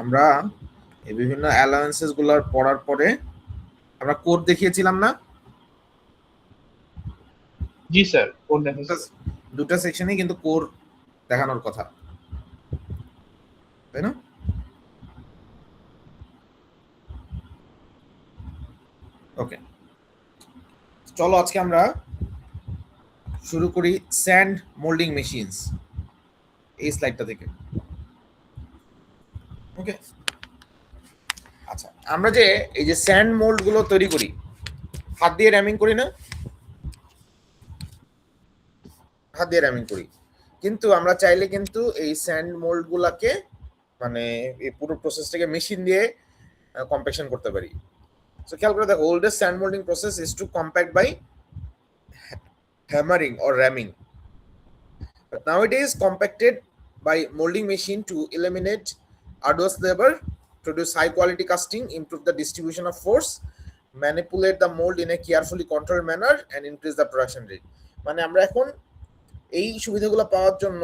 আমরা এই বিভিন্ন অ্যালাউন্সেস গুলার পড়ার পরে আমরা কোড দেখিয়েছিলাম না? জি স্যার, কোড দেখাচ্ছি। দুটা সেকশনে কিন্তু কোর দেখানোর কথা, তাই না? ওকে, চলো আজকে আমরা শুরু করি স্যান্ড মোল্ডিং মেশিনস এই স্লাইডটা থেকে। ওকে, আচ্ছা, আমরা যে এই যে স্যান্ড মোল্ড গুলো তৈরি করি হাত দিয়ে র্যামিং করি না? হাত দিয়ে র্যামিং করি, কিন্তু আমরা চাইলে কিন্তু এই স্যান্ড মোল্ড গুলাকে মানে এই পুরো প্রসেসটাকে মেশিন দিয়ে কম্প্যাকশন করতে পারি। সো খেয়াল করে দেখো, oldest sand molding process is to compact by hammering or ramming, but nowadays compacted by molding machine to eliminate arduous labor, produce high quality casting, improve the distribution of force, manipulate the mold in a carefully controlled manner and increase the production rate. মানে আমরা এখন এই সুবিধাগুলো পাওয়ার জন্য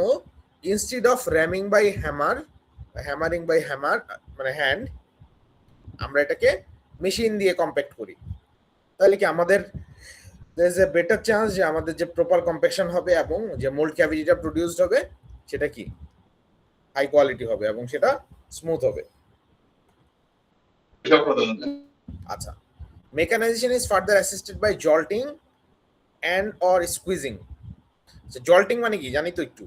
instead of ramming by hammer, hammering by hammer মানে hand, আমরা এটাকে মেশিন দিয়ে কম্প্যাক্ট করি। তাহলে কি আমাদের there is a better chance যে আমাদের যে প্রপার কম্প্যাকশন হবে এবং যে মোল্ড ক্যাভিটিটা প্রডিউসড হবে সেটা কি হাই কোয়ালিটি হবে এবং সেটা স্মুথ হবে। আচ্ছা, mechanization is further assisted by jolting and or squeezing. Jolting মানে কি জানি তো, একটু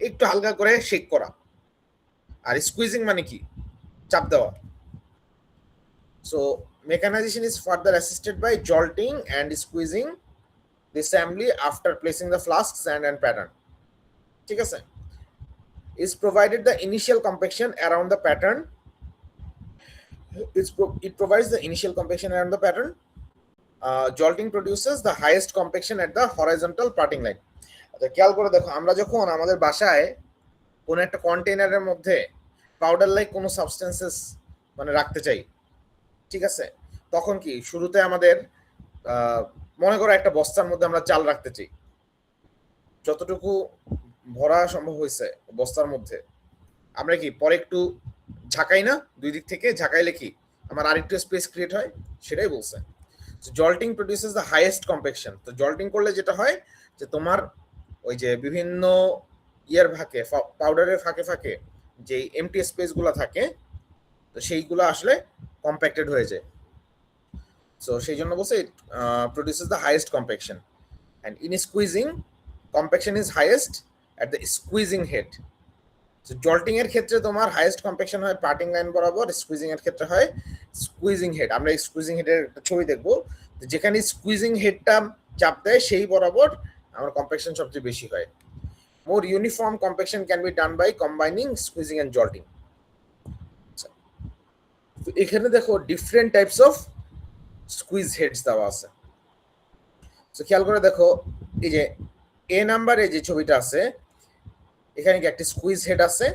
একটু হালকা করে শেক করা, আর স্কুইজিং মানে কি চাপ দেওয়া। So mechanization is further assisted by jolting and squeezing the assembly after placing the flask, sand and pattern. ঠিক আছে, is provided the initial compaction around the pattern. It provides the initial compaction around the pattern. Jolting produces the highest compaction at the horizontal parting line. আচ্ছা, খেয়াল করে দেখো, আমরা যখন আমাদের বাসায় কোন একটা কন্টেইনারের মধ্যে পাউডার লাইক কোনো সাবস্টেন্সেস মানে রাখতে চাই, ঠিক আছে, তখন কি শুরুতে আমাদের মনে করো একটা বস্তার মধ্যে আমরা চাল রাখতে চাই, যতটুকু ভরা সম্ভব হয়েছে বস্তার মধ্যে আমরা কি পরে একটু ঝাঁকাই না, দুই দিক থেকে ঝাঁকাইলে কি আমার আরেকটু স্পেস ক্রিয়েট হয়, সেটাই বলছে। জল্টিং প্রডিউসেস দ্য হাইয়েস্ট কম্প্যাকশন। তো জল্টিং করলে যেটা হয় যে তোমার ওই যে বিভিন্ন ইয়ার ফাঁকে, পাউডারের ফাঁকে ফাঁকে যে এমটি স্পেসগুলো থাকে, তো সেইগুলো আসলে কম্প্যাক্টেড হয়ে যায়। সো সেই জন্য বলছে it produces the highest compaction. And in squeezing compaction is highest at the squeezing head. Jolting এর ক্ষেত্রে তোমার হাইয়েস্ট কম্প্যাকশন হয় পার্টিং লাইন বরাবর, স্কুইজিং এর ক্ষেত্রে হয় স্কুইজিং হেড। আমরা স্কুইজিং হেডের একটা ছবি দেখবো, যেখানে স্কুইজিং হেডটা চাপ দেয় সেই বরাবর আমার কম্প্যাকশন সবচেয়ে বেশি হয়। More uniform compaction can be done by combining squeezing and jolting. এখানে দেখো different types of squeeze heads দেওয়া আছে। তো খেয়াল করে দেখো, এই যে এ নাম্বারে যে ছবিটা আছে এখানে কি একটা স্কুইজ হেড আছে।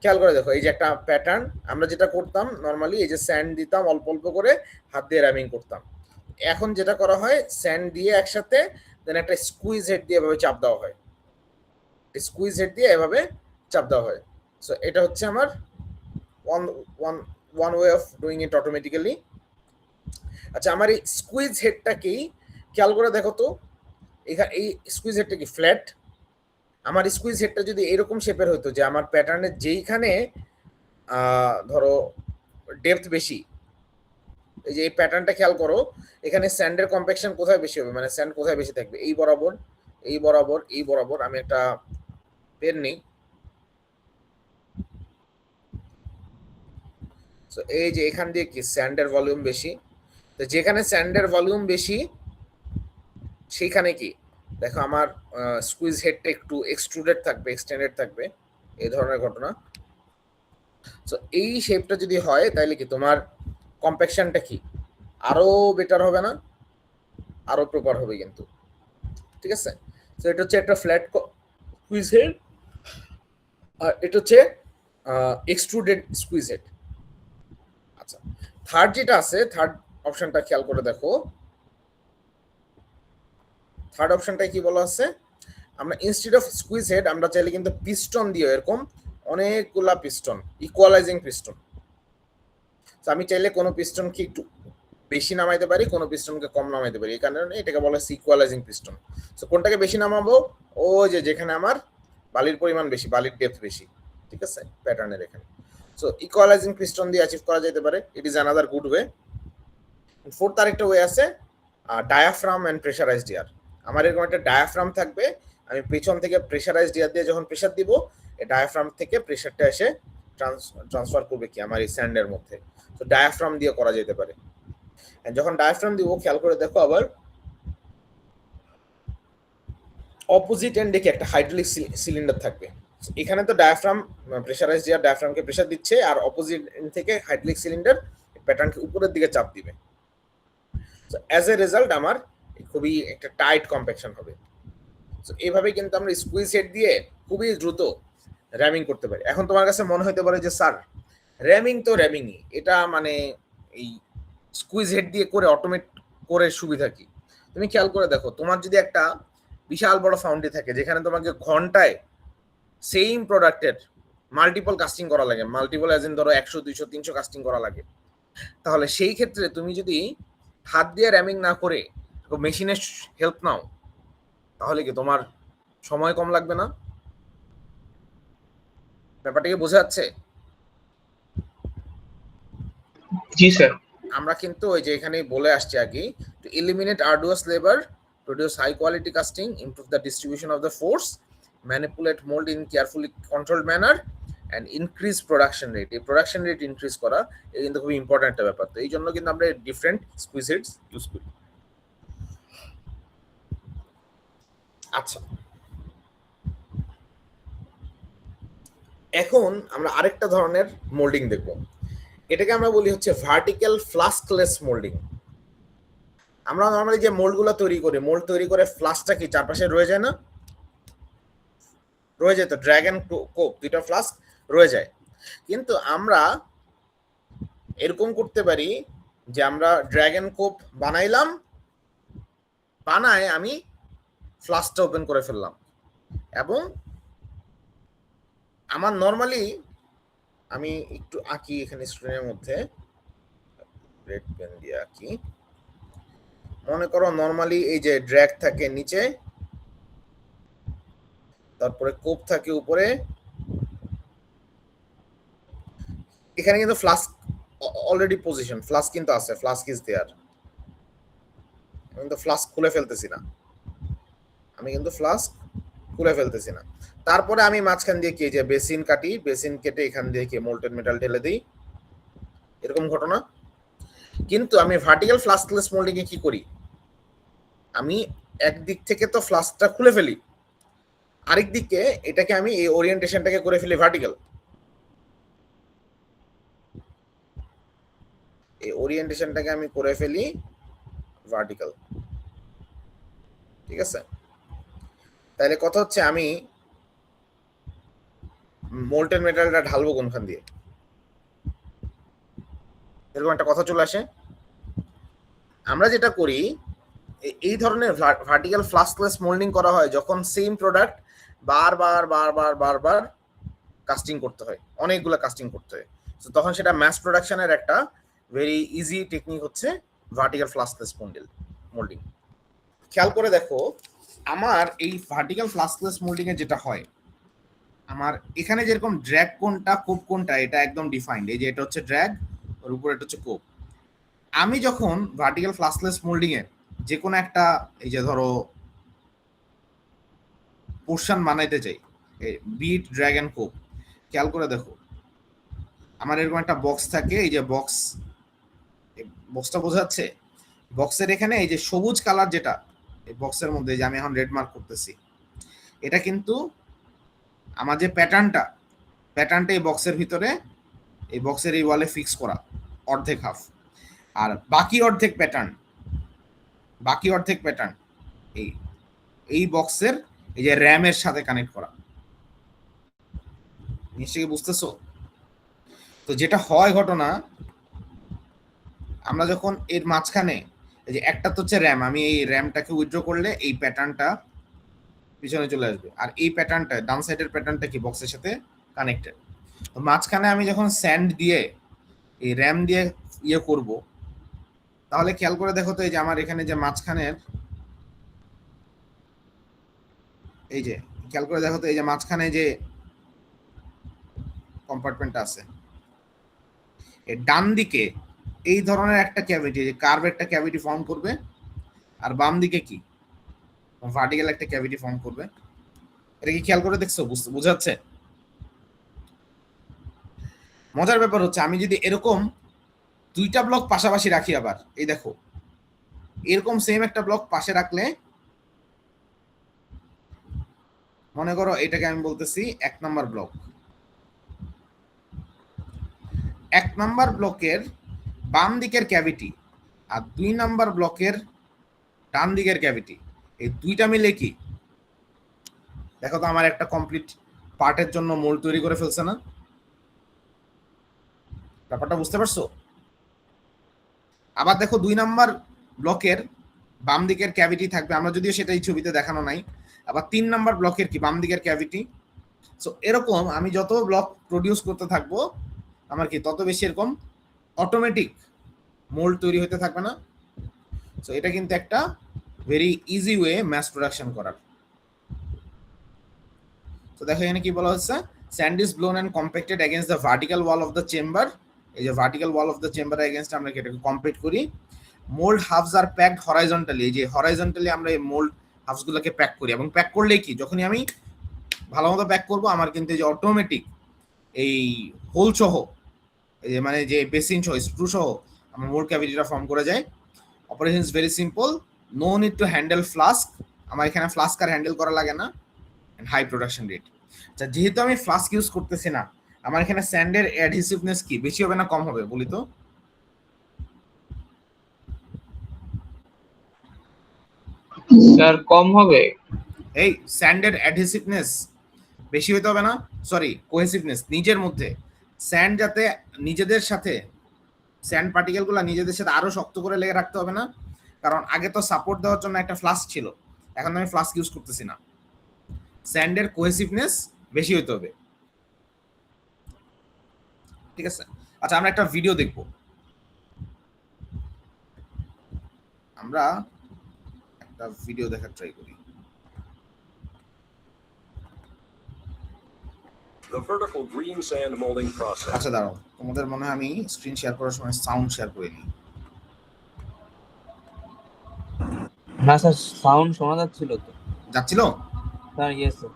খেয়াল করে দেখো, এই যে একটা প্যাটার্ন, আমরা যেটা করতাম নর্মালি এই যে স্যান্ড দিতাম অল্প অল্প করে, হাত দিয়ে র্যামিং করতাম। এখন যেটা করা হয় স্যান্ড দিয়ে একসাথে, দেন একটা স্কুইজ হেড দিয়ে এভাবে চাপ দেওয়া হয়, স্কুইজ হেড দিয়ে এভাবে চাপ দেওয়া হয়। সো এটা হচ্ছে আমার one way of doing it automatically. আচ্ছা, আমার এই স্কুইজ হেডটাকেই খেয়াল করে দেখো তো, এখানে এই স্কুইজ হেডটা কি ফ্ল্যাট? আমার স্কুইজ হেডটা যদি এরকম শেপের হতো যে আমার প্যাটার্নের যেইখানে ধরো ডেপথ বেশি, এই যে এই প্যাটার্নটা খেয়াল করো, এখানে স্যান্ডের কম্প্যাকশন কোথায় বেশি হবে, মানে স্যান্ড কোথায় বেশি থাকবে, এই বরাবর এই বরাবর এই বরাবর। আমি একটা পেন নিই, তো এই যে এখান দিয়ে কি স্যান্ডের ভলিউম বেশি, তো যেখানে স্যান্ডের ভলিউম বেশি সেইখানে কি দেখো আমার স্কুইজ হেডটা একটু এক্সট্রুডেড থাকবে, এক্সটেন্ডেড থাকবে, এই ধরনের ঘটনা। তো এই শেপটা যদি হয় তাহলে কি তোমার কম্প্যাকশনটা কি আরো বেটার হবে না, আরো প্রপার হবে কিন্তু, ঠিক আছে। তো এটা হচ্ছে একটা ফ্ল্যাট স্কুইজ হেড, আর এটা হচ্ছে এক্সট্রুডেড স্কুইজ হেড। আচ্ছা, থার্ড যেটা আছে, থার্ড অপশনটা খেয়াল করে দেখো, থার্ড অপশনটাই কি বলা আছে, আমরা ইনস্টেড অফ স্কুইজ হেড আমরা চাইলে কিন্তু পিস্টন দিয়ে, এরকম অনেকগুলা পিস্টন, ইকুয়ালাইজিং পিস্টন, তো আমি চাইলে কোনো পিস্টনকে একটু বেশি নামাইতে পারি, কোনো পিস্টনকে কম নামাইতে পারি, এই কারণে এটাকে বলা হয় ইকুয়ালাইজিং পিস্টন। তো কোনটাকে বেশি নামাবো? ওই যে যেখানে আমার বালির পরিমাণ বেশি, বালির ডেপথ বেশি, ঠিক আছে, প্যাটার্নের এখানে। সো ইকুয়ালাইজিং পিস্টন দিয়ে অ্যাচিভ করা যেতে পারে, it is another good way. Fourth আরেকটা ওয়ে আছে ডায়াফ্রাম অ্যান্ড প্রেশারাইজড এয়ার। আমার এরকম একটা ডায়াফ্রাম থাকবে, আমি পেছন থেকে প্রেশারাইজড এয়ার দিয়ে যখন প্রেশার দিব, এই ডায়াফ্রাম থেকে প্রেশারটা এসে ট্রান্সফার করবে কি আমার এই স্যান্ডের মধ্যে। তো ডায়াফ্রাম দিয়ে করা যেতে পারে। যখন ডায়াফ্রাম দিব, খেয়াল করে দেখো আবার অপোজিট এন্ডে কি একটা হাইড্রোলিক সিলিন্ডার থাকবে। এখানে তো ডায়াফ্রাম প্রেশারাইজড এয়ার ডায়াফ্রামকে প্রেশার দিচ্ছে, আর অপোজিট এন্ড থেকে হাইড্রোলিক সিলিন্ডার প্যাটার্নকে উপরের দিকে চাপ দিবে। সো অ্যাজ এ রেজাল্ট আমার খুবই একটা টাইট কম্প্যাকশন হবে। সো এইভাবে কিন্তু আমরা স্কুইজ হেড দিয়ে খুবই দ্রুত র্যামিং করতে পারি। এখন তোমার কাছে মনে হতে পারে যে স্যার র্যামিং তো র্যামিংই, এটা মানে এই স্কুইজ হেড দিয়ে করে অটোমেট করে সুবিধা কি? তুমি খেয়াল করে দেখো, তোমার যদি একটা বিশাল বড় ফাউন্ডি থাকে যেখানে তোমাকে ঘন্টায় সেম প্রোডাক্টের মাল্টিপল কাস্টিং করা লাগে, মাল্টিপল অ্যাজ ইন ধরো 100 200 300 কাস্টিং করা লাগে, তাহলে সেই ক্ষেত্রে তুমি যদি হাত দিয়ে র্যামিং না করে মেশিনের হেল্প নাও, তাহলে কি তোমার সময় কম লাগবে না? ব্যাপারটা কি বোঝা যাচ্ছে? জি স্যার। আমরা কিন্তু ওই যে এখানেই বলে আসছি আগে, to eliminate arduous labour, produce high quality casting, improve the distribution of the force, manipulate mould in carefully controlled manner and increase production rate. এই প্রোডাকশন রেট ইনক্রিজ করা এই কিন্তু খুবই ইম্পর্টেন্ট একটা ব্যাপার। তো এই জন্য কিন্তু আমরা ডিফারেন্ট স্কুইজ হেডস ইউজ করি। আচ্ছা, এখন আমরা আরেকটা ধরনের মোল্ডিং দেখব, এটাকে আমরা বলি হচ্ছে ভার্টিক্যাল ফ্লাস্কলেস মোল্ডিং। আমরা নর্মালি যে মোল্ডগুলো তৈরি করি, মোল্ড তৈরি করে ফ্লাস্কটা কি চারপাশে রয়ে যায় না? রয়ে যায় তো, ড্রাগন কোপ দুইটা ফ্লাস্ক রয়ে যায়। কিন্তু আমরা এরকম করতে পারি যে আমরা ড্রাগন কোপ বানাইলাম, বানায় আমি ফ্লাস্কটা ওপেন করে ফেললাম, এবং আমার নর্মালি আমি একটু আঁকি এখানে স্ক্রিনের মধ্যে, রেড পেন দিয়ে আঁকি। মনে করো নর্মালি এই যে ড্র্যাগ থাকে নিচে, তারপরে কোপ থাকে উপরে, এখানে কিন্তু ফ্লাস্ক অলরেডি পজিশন, ফ্লাস্ক কিন্তু আছে, ফ্লাস্ক ইজ দেয়ার। আমি কিন্তু ফ্লাস্ক খুলে ফেলতেছি না, আমি কিন্তু ফ্লাস্ক খুলে ফেলতেছি না। তারপরে আমি মাঝখান দিয়ে কি যে বেসিন কাটি, বেসিন কেটে এখান দিয়ে কি মোল্টেড মেটাল ঢেলে দিই, এরকম ঘটনা। কিন্তু আমি ভার্টিক্যাল ফ্লাস্কলেস মোল্ডিং এ কি করি, আমি একদিক থেকে তো ফ্লাস্কটা খুলে ফেলি, আরেক দিকে এটাকে আমি এই ওরিয়েন্টেশনটাকে করে ফেলি ভার্টিক্যাল। এই ওরিয়েন্টেশনটাকে আমি করে ফেলি ভার্টিক্যাল, ঠিক আছে? তাহলে কথা হচ্ছে আমি মোল্টেন মেটালটা ঢালবো কোনখান দিয়ে, এরকম একটা কথা চলে আসে। আমরা যেটা করি, এই ধরনের ভার্টিক্যাল ফ্লাস্কলেস মোল্ডিং করা হয় যখন সেম প্রোডাক্ট বারবার বারবার বারবার কাস্টিং করতে হয়, অনেকগুলো কাস্টিং করতে হয়। তো তখন সেটা ম্যাস প্রোডাকশনের একটা ভেরি ইজি টেকনিক হচ্ছে ভার্টিক্যাল ফ্লাস্কলেস মোল্ডিং। খেয়াল করে দেখো, আমার এই ভার্টিক্যাল ফ্লাস্কলেস মোল্ডিং এ যেটা হয়, আমার এখানে যেরকম ড্র্যাগ কোনটা কোপ কোনটা এটা একদম ডিফাইন্ড, এই যে এটা হচ্ছে ড্র্যাগ, ওর উপর এটা হচ্ছে কোপ। আমি যখন ভার্টিক্যাল ফ্লাস্কলেস মোল্ডিং এ যে কোনো একটা এই যে ধরো পোর্শন বানাইতে চাই, বিট ড্র্যাগ এন্ড কোপ, খেয়াল করে দেখো আমার এরকম একটা বক্স থাকে, এই যে বক্সটা বোঝা যাচ্ছে, বক্সের এখানে এই যে সবুজ কালার যেটা এই বক্সের মধ্যে, যে আমি এখন রেড মার্ক করতেছি, এটা কিন্তু আমার যে প্যাটার্নটা এই বক্সের ভিতরে, এই বক্সের এই ওয়ালে ফিক্স করা অর্ধেক হাফ, আর বাকি অর্ধেক প্যাটার্ন এই বক্সের এই যে র্যামের সাথে কানেক্ট করা। নিশ্চয়ই বুঝতেছো? তো যেটা হয় ঘটনা, আমরা যখন এর মাঝখানে এই যে একটা তো হচ্ছে র্যাম, আমি এই র্যামটাকে উইথড্র করলে এই প্যাটার্নটা পিছনে চলে আসবে, আর এই প্যাটার্নটা ডান সাইডের প্যাটার্নটা কি বক্সের সাথে কানেক্টেড। তো মাঝখানে আমি যখন স্যান্ড দিয়ে এই র্যাম দিয়ে ইয়ে করব, তাহলে খেয়াল করে দেখো তো এই যে আমার এখানে যে মাঝখানের এই যে খেয়াল করে দেখো তো এই যে মাঝখানে যে কম্পার্টমেন্টটা আছে, এর ডান দিকে এই ধরনের একটা ক্যাভিটি, যে কার্ভ একটা ক্যাভিটি ফর্ম করবে, আর বাম দিকে কি ভার্টিক্যাল একটা ক্যাভিটি ফর্ম করবে। এটা কি খেয়াল করে দেখছো? বুঝাচ্ছে? মজার ব্যাপার হচ্ছে আমি যদি এরকম দুইটা ব্লক পাশাপাশি রাখি, আবার এই দেখো এরকম সেম একটা ব্লক পাশে রাখলে, মনে করো এটাকে আমি বলতেছি 1 নাম্বার ব্লক, 1 নাম্বার ব্লকের বাম দিকের ক্যাভিটি আর 2 নাম্বার ব্লকের ডান দিকের ক্যাভিটি, এই দুইটা মিলে কি দেখো তো আমার একটা কমপ্লিট পার্টের জন্য মোল্ড তৈরি করে ফেলছে না? ব্যাপারটা বুঝতে পারছো? আবার দেখো 2 নাম্বার ব্লকের বাম দিকের ক্যাভিটি থাকবে, আমরা যদিও সেটা এই ছবিতে দেখানো নাই। আবার 3 নাম্বার ব্লকের কি বাম দিকের ক্যাভিটি। সো এরকম আমি যত ব্লক প্রডিউস করতে থাকবো আমার কি তত বেশি এরকম অটোমেটিক মোল্ড তৈরি হতে থাকবে না? সো এটা কিন্তু একটা very easy way mass production করার। তো দেখো এখানে কি বলা হচ্ছে, sand is blown and compacted against the vertical wall of the chamber. এই যে vertical wall of the chamber against আমরা এটাকে কম্প্যাক্ট করি। Mould halves are packed horizontally, এই যে হরাইজন্টালি আমরা এই মোল্ড হাফস গুলোকে প্যাক করি, এবং প্যাক করলেই কি যখনই আমি ভালো মতো প্যাক করবো আমার কিন্তু এই যে অটোমেটিক এই হোল সহ, এই যে মানে যে বেসিন সহ স্ক্রু সহ আমার মোল্ড ক্যাভিটিটা ফর্ম করে যায়। Operation is very simple, no need to handle flask, আমার এখানে ফ্লাস্ক আর হ্যান্ডেল করা লাগে না, এন্ড হাই প্রোডাকশন রেট। আচ্ছা, যেহেতু আমি ফ্লাস্ক ইউজ করতেছি না, আমার এখানে স্যান্ডের অ্যাডহেসিভনেস কি বেশি হবে না কম হবে বলি তো? স্যার কম হবে। এই স্যান্ডের অ্যাডহেসিভনেস বেশি হতে হবে না, সরি কোহেসিভনেস, নিজের মধ্যে স্যান্ড যাতে নিজেদের সাথে, স্যান্ড পার্টিকেলগুলো নিজেদের সাথে আরো শক্ত করে লেগে রাখতে হবে না? কারণ আগে তো সাপোর্ট দেওয়ার জন্য একটা ফ্লাস্ক ছিল, এখন আমি ফ্লাস্ক ইউজ করতেছি না। স্যান্ডের কোহেসিভনেস বেশি হতে হবে, ঠিক আছে? আচ্ছা, আমরা একটা ভিডিও দেখব, আমরা একটা ভিডিও দেখার ট্রাই করি। The vertical green sand molding process. আচ্ছা দাঁড়াও, তোমাদের মনে হয় আমি স্ক্রিন শেয়ার করার সময় সাউন্ড শেয়ার করে নিই। না স্যার, সাউন্ড শোনা যাচ্ছিল তো। যাচ্ছিল? Sir yes sir.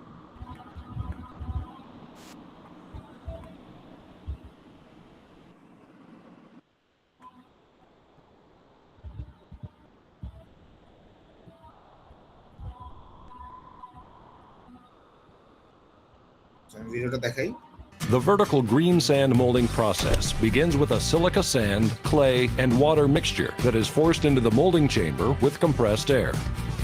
ভিডিওটা দেখাই। The vertical green sand molding process begins with a silica sand, clay, and water mixture that is forced into the molding chamber with compressed air.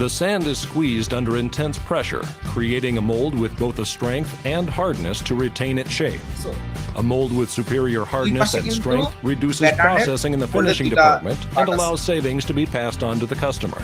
The sand is squeezed under intense pressure, creating a mold with both the strength and hardness to retain its shape. So, A mold with superior hardness and strength reduces pattern processing in the molded finishing dita department and partas. allows savings to be passed on to the customer.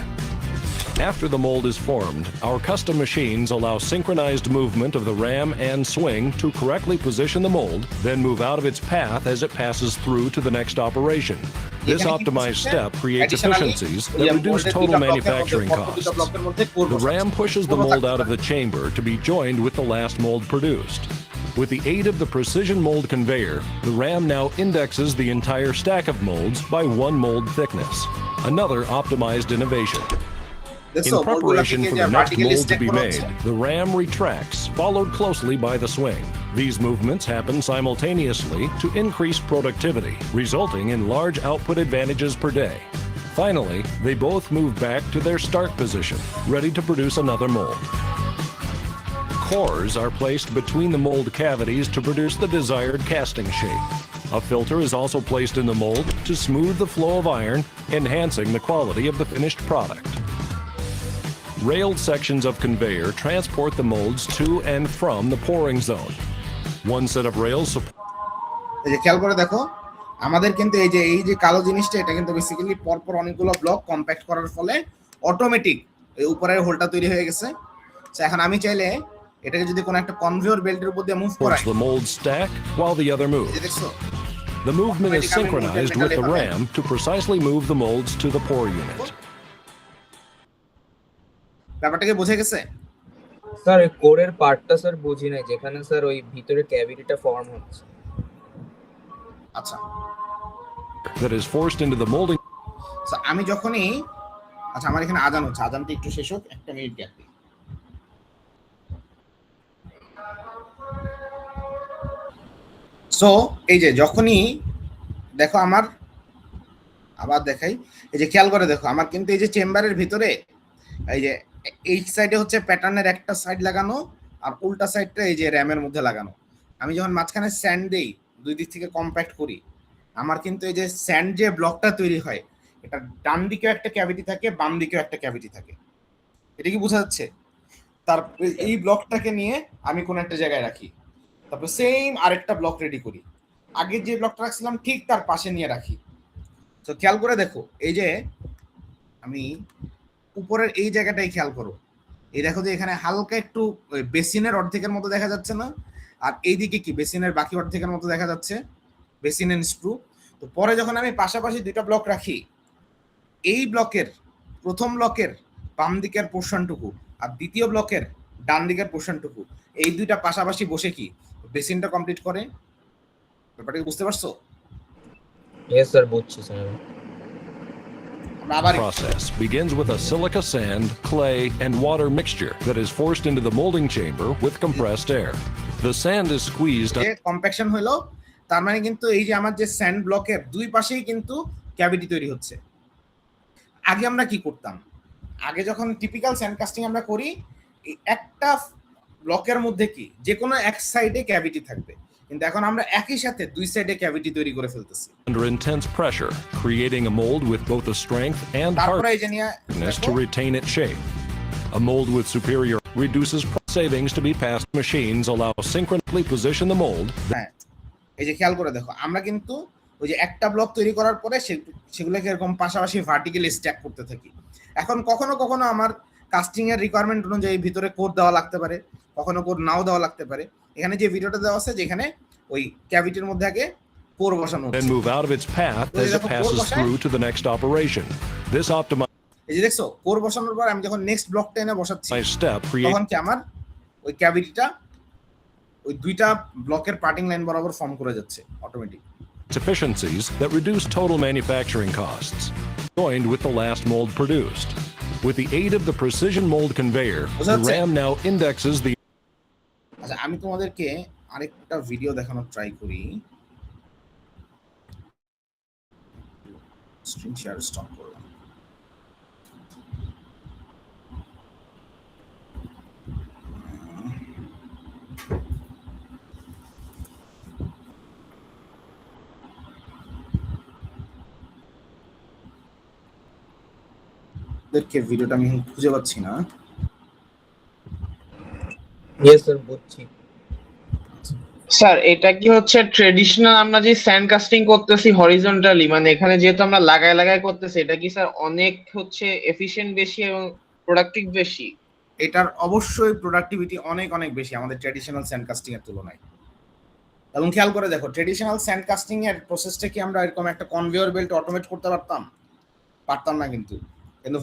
After the mold is formed, our custom machines allow synchronized movement of the ram and swing to correctly position the mold, then move out of its path as it passes through to the next operation. This optimized step creates efficiencies that reduce total manufacturing costs. The ram pushes the mold out of the chamber to be joined with the last mold produced. With the aid of the precision mold conveyor, the ram now indexes the entire stack of molds by 1 mold thickness, another optimized innovation. In preparation for the next mold to be made, the ram retracts, followed closely by the swing. These movements happen simultaneously to increase productivity, resulting in large output advantages per day. Finally, they both move back to their start position, ready to produce another mold. Cores are placed between the mold cavities to produce the desired casting shape. A filter is also placed in the mold to smooth the flow of iron, enhancing the quality of the finished product. Railed sections of conveyor transport the molds to and from the pouring zone. One set of rails এই যে খেয়াল করে দেখো, আমাদের কিন্তু এই যে কালো জিনিসটা, এটা কিন্তু বেসিক্যালি পরপর অনেকগুলো ব্লক কম্প্যাক্ট করার ফলে অটোমেটিক এই উপরের হোলটা তৈরি হয়ে গেছে। এখন আমি চাইলে এটাকে যদি কোনো একটা কনভেয়র বেল্টের উপর দিয়ে মুভ করাই, the mold stack while the other এই যে moves. দেখছো The movement is synchronized with the ram to precisely move the molds to the pour unit. ব্যাপারটা কি বোঝা গেছে? স্যার ওই কোরের পার্টটা স্যার বুঝি নাই, যেখানে স্যার ওই ভিতরে ক্যাভিটিটা ফর্ম হচ্ছে। আচ্ছা, That is forced into the molding. So, আমি যখনই আচ্ছা আমার এখানে আজান হচ্ছে, আজানটা একটু শেষ হোক, একটা মিনিট গ্যাপ দিই। সো এই যে যখনই দেখো আমার আবার দেখাই, এই যে খেয়াল করে দেখো আমার কিন্তু এই যে চেম্বারের ভিতরে এই যে এই সাইডে হচ্ছে প্যাটার্নের একটা সাইড লাগানো আর উল্টা সাইডটা এই যে র্যামের মধ্যে লাগানো। আমি যখন মাঝখানে স্যান্ড দেই, দুই দিক থেকে কম্প্যাক্ট করি, আমার কিন্তু এই যে স্যান্ড যে ব্লকটা তৈরি হয়, এটা ডান দিকেও একটা ক্যাভিটি থাকে, বাম দিকেও একটা ক্যাভিটি থাকে। এটা কি বোঝা যাচ্ছে? তারপরে এই ব্লকটাকে নিয়ে আমি কোন একটা জায়গায় রাখি, তারপর সেম আরেকটা ব্লক রেডি করি, আগে যে ব্লকটা রাখছিলাম ঠিক তার পাশে নিয়ে রাখি। তো খেয়াল করে দেখো, এই যে আমি উপরের এই জায়গাটাই খেয়াল করো, এই দেখো যে এখানে হালকা একটু বেসিনের অর্ধেকের মতো দেখা যাচ্ছে না, আর এইদিকে কি বেসিনের বাকি অর্ধেকের মতো দেখা যাচ্ছে, বেসিন এন্ড স্ক্রু। তো পরে যখন আমি পাশাপাশি দুইটা ব্লক রাখি, এই ব্লকের প্রথম ব্লকের বাম দিকের পোর্শনটুকু আর দ্বিতীয় ব্লকের ডান দিকের পোর্শনটুকু, এই দুইটা পাশাপাশি বসে কি বেসিনটা কমপ্লিট করে। ব্যাপারটা কি বুঝতে পারছো? ইয়েস স্যার, বুঝছি sir. The process begins with a silica sand, clay, and water mixture that is forced into the molding chamber with compressed air. The sand is squeezed. Compaction হলো, তার মানে কিন্তু এই যে আমার যে স্যান্ড ব্লকের দুই পাশেই কিন্তু ক্যাভিটি তৈরি হচ্ছে। আগে আমরা কি করতাম, আগে যখন টিপিক্যাল স্যান্ড কাস্টিং আমরা করি, এই একটা ব্লকের মধ্যে কি যে কোনো এক সাইডে ক্যাভিটি থাকবে, কিন্তু এখন আমরা একই সাথে দুই সাইডে ক্যাভিটি তৈরি করে ফেলতেছি। Under intense pressure, creating a mold with both the strength and hardness to retain its shape. A mold with superior reduces savings to be passed. Machines allow synchronously position the mold. হ্যাঁ, এই যে খেয়াল করে দেখো, আমরা কিন্তু ওই যে একটা ব্লক তৈরি করার পরে সেগুলোকে এরকম পাশাপাশি ভার্টিক্যালি স্ট্যাক করতে থাকি। এখন কখনো কখনো আমার কাস্টিং এর রিকোয়ারমেন্ট অনুযায়ী ভিতরে কোড দেওয়া লাগতে পারে, কখনো কোড নাও দেওয়া লাগতে পারে। এখানে যে ভিডিওটা দেওয়া আছে যেখানে ওই ক্যাভিটির মধ্যে আগে কোর বসানো হচ্ছে, and move out of its path as it passes through to the next operation. This optimized এই যে দেখছো কোর বসানোর পর আমি যখন নেক্সট ব্লকটা এনে বসাচ্ছি, step তখন কি আমার ওই ক্যাভিটিটা ওই দুইটা ব্লকের পার্টিং লাইন বরাবর ফর্ম করে যাচ্ছে automatic. efficiencies that reduce total manufacturing costs, joined with the last mold produced. With the aid of the precision mold conveyor, the RAM now indexes the. আচ্ছা, আমি তোমাদেরকে আরেকটা ভিডিও দেখানোর ট্রাই করি। Screen share stop করলাম। ভিডিওটা আমি খুঁজে পাচ্ছি না। ইয়েস স্যার, বুঝছি। স্যার এটা কি হচ্ছে ট্রেডিশনাল আমরা যে স্যান্ড কাস্টিং করতেছি হরিজন্টালি, মানে এখানে যেহেতু আমরা লাগায় লাগায় করতেছি, এটা কি স্যার অনেক হচ্ছে এফিশিয়েন্ট বেশি এবং প্রোডাক্টিভ বেশি? এটার অবশ্যই প্রোডাক্টিভিটি অনেক অনেক বেশি আমাদের ট্র্যাডিশনাল স্যান্ড কাস্টিং এর তুলনায়। এবং খেয়াল করে দেখো, ট্র্যাডিশনাল স্যান্ড কাস্টিং এর প্রসেসটা কি আমরা এরকম একটা কনভেয়র বেল্ট অটোমেট করতে পারতাম না, কিন্তু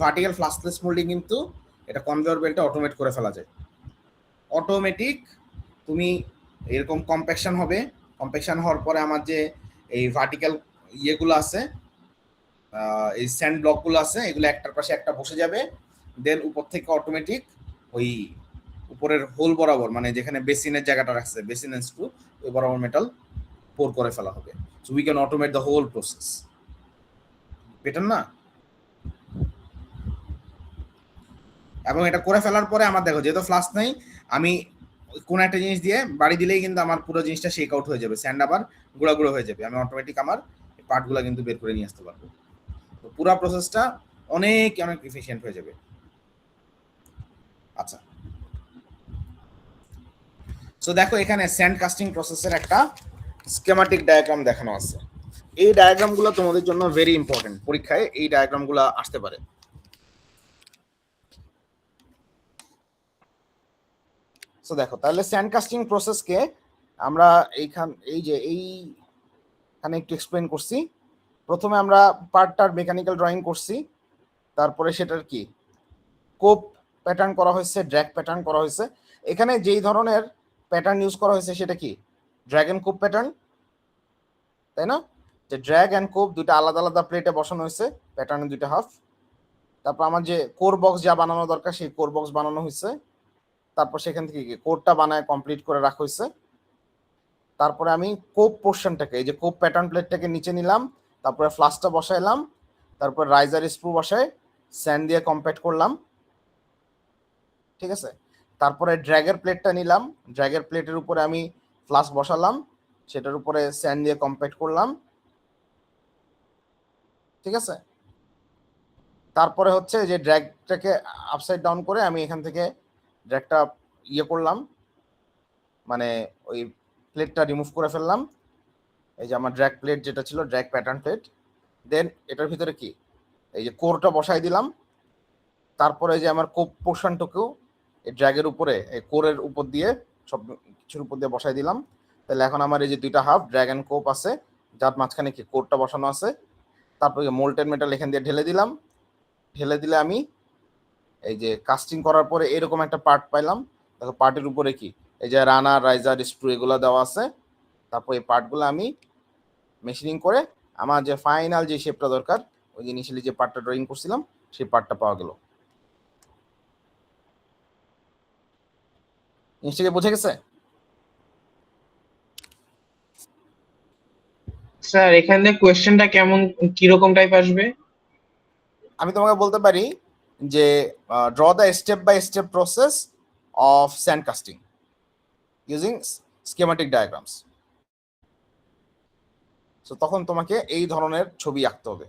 ভার্টিক্যাল ফ্লাশলেস মোল্ডিং কিন্তু এটা কনভেয়র বেল্টে অটোমেট করে ফেলা যায়। অটোমেটিক তুমি এরকম কম্প্যাকশন হবে, কম্প্যাকশন হওয়ার পরে আমার যে এই ভার্টিক্যাল ইয়েগুলো আছে, এই স্যান্ড ব্লকগুলো আছে, এগুলো একটার পাশে একটা বসে যাবে, দেন উপর থেকে অটোমেটিক ওই উপরের হোল বরাবর, মানে যেখানে বেসিনের জায়গাটা রাখছে, বেসিন এন্ড স্ক্রু, ওই বরাবর মেটাল পোর করে ফেলা হবে। So we can automate the whole process. Better না? এবং এটা করে ফেলার পরে আমার দেখো, যেহেতু ফ্লাশ নেই, আমি কোন একটা জিনিস দিয়ে বাড়ি দিলেই কিন্তু আমার পুরো জিনিসটা শেক আউট হয়ে যাবে, স্যান্ড আবার গুঁড়া গুঁড়ো হয়ে যাবে, আমি অটোমেটিক আমার পার্টগুলো কিন্তু বের করে নিয়ে আসতে পারবো। তো পুরো প্রসেসটা অনেক অনেক এফিশিয়েন্ট হয়ে যাবে। আচ্ছা, সো দেখো এখানে স্যান্ড কাস্টিং প্রসেসের একটা স্কেমাটিক ডায়াগ্রাম দেখানো আছে। এই ডায়াগ্রামগুলো তোমাদের জন্য ভেরি ইম্পর্টেন্ট, পরীক্ষায় এই ডায়াগ্রামগুলো আসতে পারে। সো দেখো, তাহলে স্যান্ড কাস্টিং প্রসেসকে আমরা এই যে এই এখানে একটু এক্সপ্লেন করছি। প্রথমে আমরা পার্টটার মেকানিক্যাল ড্রয়িং করছি, তারপরে সেটার কি কোপ প্যাটার্ন করা হয়েছে, ড্র্যাগ প্যাটার্ন করা হয়েছে। এখানে যেই ধরনের প্যাটার্ন ইউজ করা হয়েছে সেটা কি ড্র্যাগ এন্ড কোপ প্যাটার্ন, তাই না? যে ড্র্যাগ অ্যান্ড কোপ দুইটা আলাদা আলাদা প্লেটে বসানো হয়েছে, প্যাটার্নের দুইটা হাফ। তারপর আমার যে কোর বক্স যা বানানো দরকার সেই কোর বক্স বানানো হয়েছে। তারপর সেখান থেকে কি কোডটা বানায় কমপ্লিট করে রাখা হয়েছে। তারপরে আমি কোপ পোর্শনটাকে, এই যে কোপ প্যাটার্ন প্লেটটাকে নিচে নিলাম, তারপরে ফ্লাস্কটা বসাইলাম, তারপর রাইজার স্ক্রু বসায় স্যান্ড দিয়ে কম্প্যাক্ট করলাম, ঠিক আছে? তারপরে ড্র্যাগের প্লেটটা নিলাম, ড্র্যাগের প্লেটের উপরে আমি ফ্লাস্ক বসালাম, সেটার উপরে স্যান্ড দিয়ে কম্প্যাক্ট করলাম, ঠিক আছে? তারপরে হচ্ছে যে ড্র্যাগটাকে আপসাইড ডাউন করে আমি এখান থেকে ড্র্যাগটা ইয়ে করলাম, মানে ওই প্লেটটা রিমুভ করে ফেললাম। এই যে আমার ড্র্যাগ প্লেট যেটা ছিল, ড্র্যাগ প্যাটার্ন প্লেট। দেন এটার ভিতরে কি এই যে কোরটা বসাই দিলাম। তারপরে যে আমার কোপ পোর্শনটুকু এই ড্র্যাগের উপরে, এই কোরের উপর দিয়ে সব কিছুর উপর দিয়ে বসাই দিলাম। তাহলে এখন আমার এই যে দুইটা হাফ ড্র্যাগ অ্যান্ড কোপ আছে, যার মাঝখানে কি কোরটা বসানো আছে। তারপরে মোল্টেন মেটাল এখান দিয়ে ঢেলে দিলাম। ঢেলে দিলে আমি এই যে কাস্টিং করার পরে এরকম একটা পার্ট পাইলাম। দেখো পার্টের উপরে কি এই যে রানার, রাইজার, স্ক্রু এগুলো দেওয়া আছে। তারপর এই পার্টগুলো আমি মেশিনিং করে আমার যে ফাইনাল যে শেপটা দরকার, ওই যে ইনিশিয়ালি যে পার্টটা ড্রয়িং করছিলাম সেই পার্টটা পাওয়া গেল। জিনিসটাকে বুঝে গেছে? স্যার এখানে কোয়েশ্চেনটা কেমন কিরকম টাইপ আসবে? আমি তোমাকে বলতে পারি যে draw the step by step process of sand casting using schematic diagrams. তো তখন তোমাকে এই ধরনের ছবি আঁকতে হবে।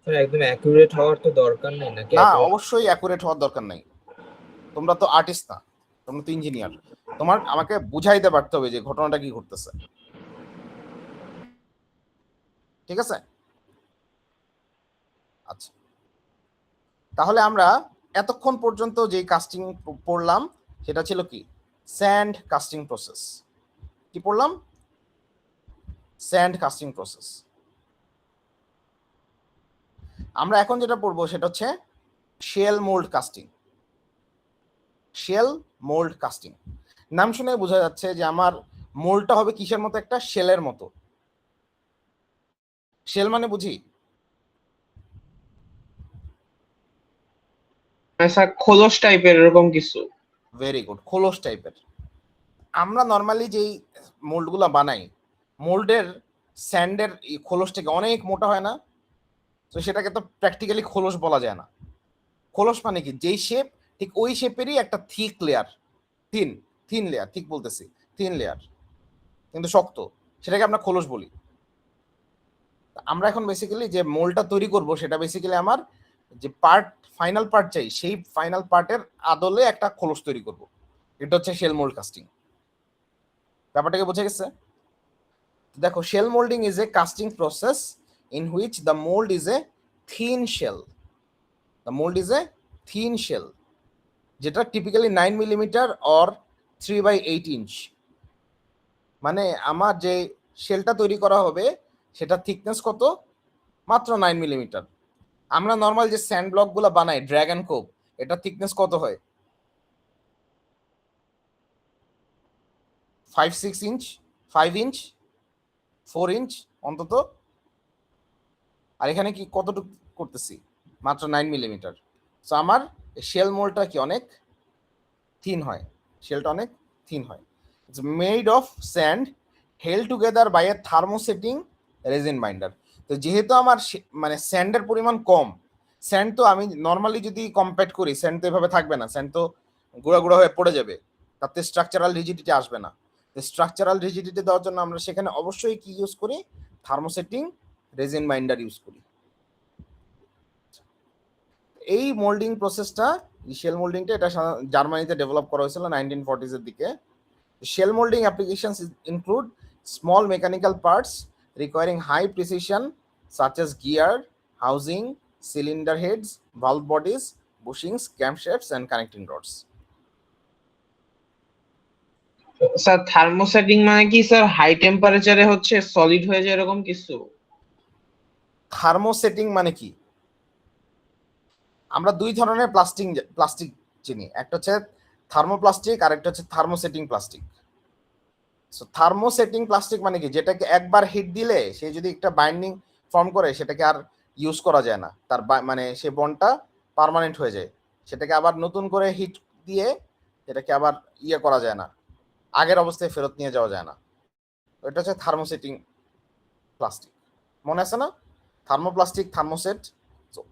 স্যার একদম অ্যাকুরেট হওয়ার তো দরকার নেই নাকি? না, অবশ্যই অ্যাকুরেট হওয়ার দরকার নাই। তোমরা তো আর্টিস্ট না, তোমরা তো ইঞ্জিনিয়ার। তোমার আমাকে বুঝাইতে পারতে হবে যে ঘটনাটা কি ঘটতেছে, ঠিক আছে? আচ্ছা, তাহলে আমরা এতক্ষণ পর্যন্ত যে কাস্টিং পড়লাম সেটা ছিল কি স্যান্ড কাস্টিং প্রসেস। কি পড়লাম? Sand casting process. আমরা এখন যেটা পড়বো সেটা হচ্ছে shell mould casting. Shell mould casting নাম শুনে বোঝা যাচ্ছে যে আমার মোল্ডটা হবে কিসের মতো, একটা শেলের মতো। শেল মানে বুঝি স্যার খোলস টাইপের এরকম কিছু। ভেরি গুড, খোলস টাইপের। আমরা নর্মালি যেই মোল্ডগুলো বানাই, মোল্ডের স্যান্ডের খোলসটাকে অনেক মোটা হয় না? তো সেটাকে তো প্র্যাকটিক্যালি খোলস বলা যায় না। খোলস মানে কি যেই শেপ, ঠিক ওই শেপেরই একটা থিক লেয়ার, থিন লেয়ার, ঠিক বলতেছি, থিন লেয়ার কিন্তু শক্ত, সেটাকে আমরা খোলস বলি। আমরা এখন বেসিক্যালি যে মোল্ডটা তৈরি করব সেটা বেসিক্যালি আমার যে পার্ট, ফাইনাল পার্ট চাই, সেই ফাইনাল পার্টের আদলে একটা খোলস তৈরি করব। এটা হচ্ছে শেল মোল্ড কাস্টিং। ব্যাপারটাকে বোঝা গেছে? দেখো, shell moulding is a casting process in which the mould is a thin shell. The mould is a thin shell, যেটা টিপিক্যালি 9 মিলিমিটার অর 3/8 ইঞ্চ। মানে আমার যে শেলটা তৈরি করা হবে সেটা থিকনেস কত? মাত্র 9 মিলিমিটার। আমরা নর্মাল যে স্যান্ড ব্লকগুলো বানাই ড্র্যাগ অ্যান্ড কোপ, এটা থিকনেস কত হয়? 5-6 ইঞ্চ, 5 ইঞ্চ, 4 ইঞ্চ অন্তত। আর এখানে কি কতটুকু করতেছি? মাত্র 9 মিলিমিটার। সো আমার শেল মোল্ডটা কি অনেক থিন হয়, শেলটা অনেক থিন হয়। It's made of sand held together by a thermosetting resin binder. তো যেহেতু আমার মানে স্যান্ডের পরিমাণ কম, স্যান্ড তো আমি নর্মালি যদি কম্প্যাক্ট করি স্যান্ড তো এভাবে থাকবে না, স্যান্ড তো গুঁড়া গুঁড়া হয়ে পড়ে যাবে, তাতে স্ট্রাকচারাল রিজিডিটি আসবে না। তো স্ট্রাকচারাল রিজিডিটি দেওয়ার জন্য আমরা সেখানে অবশ্যই কি ইউজ করি? থার্মোসেটিং রেজিন বাইন্ডার ইউজ করি। এই মোল্ডিং প্রসেসটা, শেল মোল্ডিংটা, এটা জার্মানিতে ডেভেলপ করা হয়েছিল 1940s এর দিকে। Shell molding applications include small mechanical parts requiring high precision such as gear, housing, cylinder heads, valve bodies, bushings, camshafts and connecting rods. Sir thermosetting মানে কি স্যার হাই টেম্পারেচারে হচ্ছে সলিড হয়ে যায় এরকম কিছু? থার্মোসেটিং মানে কি? আমরা দুই ধরনের প্লাস্টিক চিনি, একটা হচ্ছে থার্মোপ্লাস্টিক আর একটা হচ্ছে thermosetting plastic. So thermosetting plastic মানে কি, যেটাকে একবার হিট দিলে সে যদি একটা বাইন্ডিং ফর্ম করে সেটাকে আর ইউজ করা যায় না, তার মানে সে বন্ডটা পার্মানেন্ট হয়ে যায়, সেটাকে আবার নতুন করে হিট দিয়ে এটাকে আবার ইয়ে করা যায় না, আগের অবস্থায় ফেরত নিয়ে যাওয়া যায় না। এটা হচ্ছে থার্মোসেটিং প্লাস্টিক, মনে আছে না? থার্মোপ্লাস্টিক, থার্মোসেট,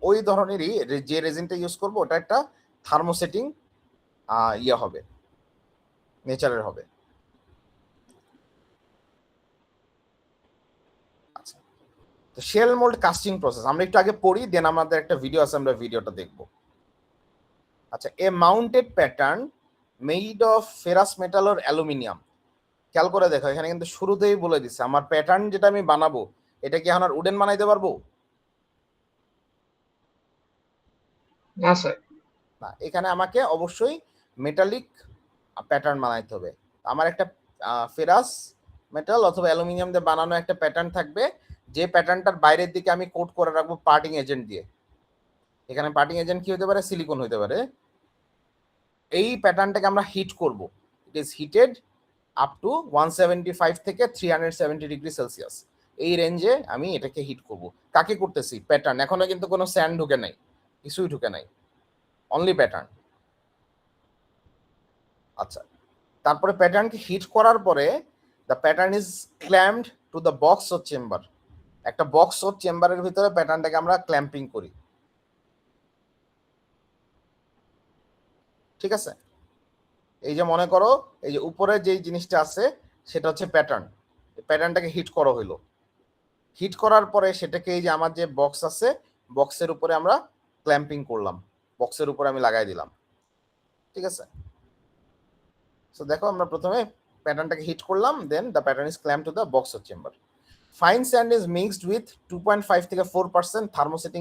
ওই ধরনেরই যে রেজিনটা ইউজ করবো ওটা একটা থার্মোসেটিং ইয়ে হবে, নেচারের হবে। আচ্ছা, তো শেল মোল্ড কাস্টিং প্রসেস আমরা একটু আগে পড়ি, দেন আমাদের একটা ভিডিও আছে, আমরা ভিডিওটা দেখব। আচ্ছা, a mounted pattern made of ferrous metal or aluminium. খেয়াল করে দেখো, এখানে কিন্তু শুরুতেই বলে দিচ্ছে আমার প্যাটার্ন যেটা আমি বানাবো এটা কি এখন আর উডেন বানাইতে পারবো না স্যার। না, এখানে আমাকে অবশ্যই মেটালিক প্যাটার্ন বানাইতে হবে। আমার একটা ফেরাস মেটাল অথবা অ্যালুমিনিয়াম দিয়ে বানানো একটা প্যাটার্ন থাকবে, যে প্যাটার্নটার বাইরের দিকে আমি কোট করে রাখবো পার্টিং এজেন্ট দিয়ে। এখানে পার্টিং এজেন্ট কি হতে পারে? সিলিকন হতে পারে। এই প্যাটার্নটাকে আমরা হিট করব, it is heated up to 175 থেকে 370 ডিগ্রি সেলসিয়াস, এই রেঞ্জে আমি এটাকে হিট করব। কাকে করতেছি? প্যাটার্ন। এখনো কিন্তু কোনো স্যান্ড ঢুকে নাই, কিছুই ঢুকে নাই, অনলি প্যাটার্ন। আচ্ছা, তারপরে প্যাটার্নকে হিট করার পরে the pattern is clamped to the box or chamber. একটা বক্স অর চেম্বারের ভিতরে প্যাটার্নটাকে আমরা ক্ল্যাম্পিং করি, ঠিক আছে? এই যে মনে করো এই যে উপরে যেই জিনিসটা আছে সেটা হচ্ছে প্যাটার্ন, প্যাটার্নটাকে হিট করা হইলো। হিট করার পরে সেটাকে এই যে আমার যে বক্স আছে বক্সের উপরে আমরা ক্ল্যাম্পিং করলাম, বক্সের উপরে আমি লাগাই দিলাম, ঠিক আছে? সো দেখো আমরা প্রথমে প্যাটার্নটাকে হিট করলাম, then the pattern is clamped to the box or chamber. Fine sand is mixed with 2.5 থেকে 4% থার্মোসেটিং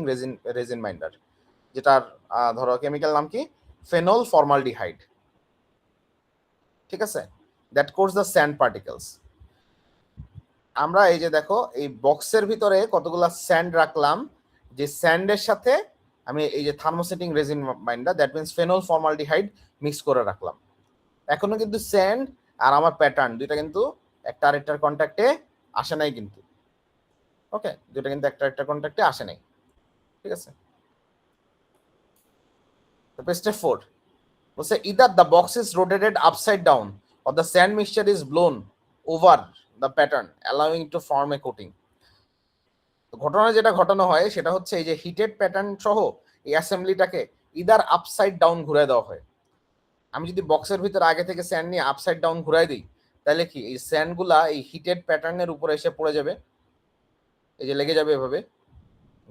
রেজিন বাইন্ডার, যেটার ধরো কেমিক্যাল নাম কি? ফেনল ফর্মালডিহাইড, ঠিক আছে? That coats the sand particles. আমরা এই যে দেখো এই বক্সের ভিতরে কতগুলা স্যান্ড রাখলাম, যে স্যান্ডের সাথে আমি এই যে thermosetting resin binder that means phenol formaldehyde mix করে রাখলাম। এখনো কিন্তু স্যান্ড আর আমার প্যাটার্ন দুইটা কিন্তু একটা আরেকটার কন্ট্যাক্টে আসে নাই কিন্তু, ওকে? দুইটা কিন্তু একটা আরেকটার কন্ট্যাক্টে আসে নাই, ঠিক আছে? স্টেপ 4 বলছে either the box is rotated upside down or the sand mixture is blown over the pattern allowing to form a coating. ঘটনা যেটা ঘটানো হয় সেটা হচ্ছে এই যে হিটেড প্যাটার্ন সহ এই অ্যাসেম্বলিটাকে ইদার আপসাইড ডাউন ঘুরে দেওয়া হয়। আমি যদি বক্সের ভিতরে আগে থেকে স্যান্ড নিয়ে আপসাইড ডাউন ঘুরাই দিই তাহলে কি এই স্যান্ডগুলা এই হিটেড প্যাটার্নের উপরে এসে পড়ে যাবে, এই যে লেগে যাবে এভাবে।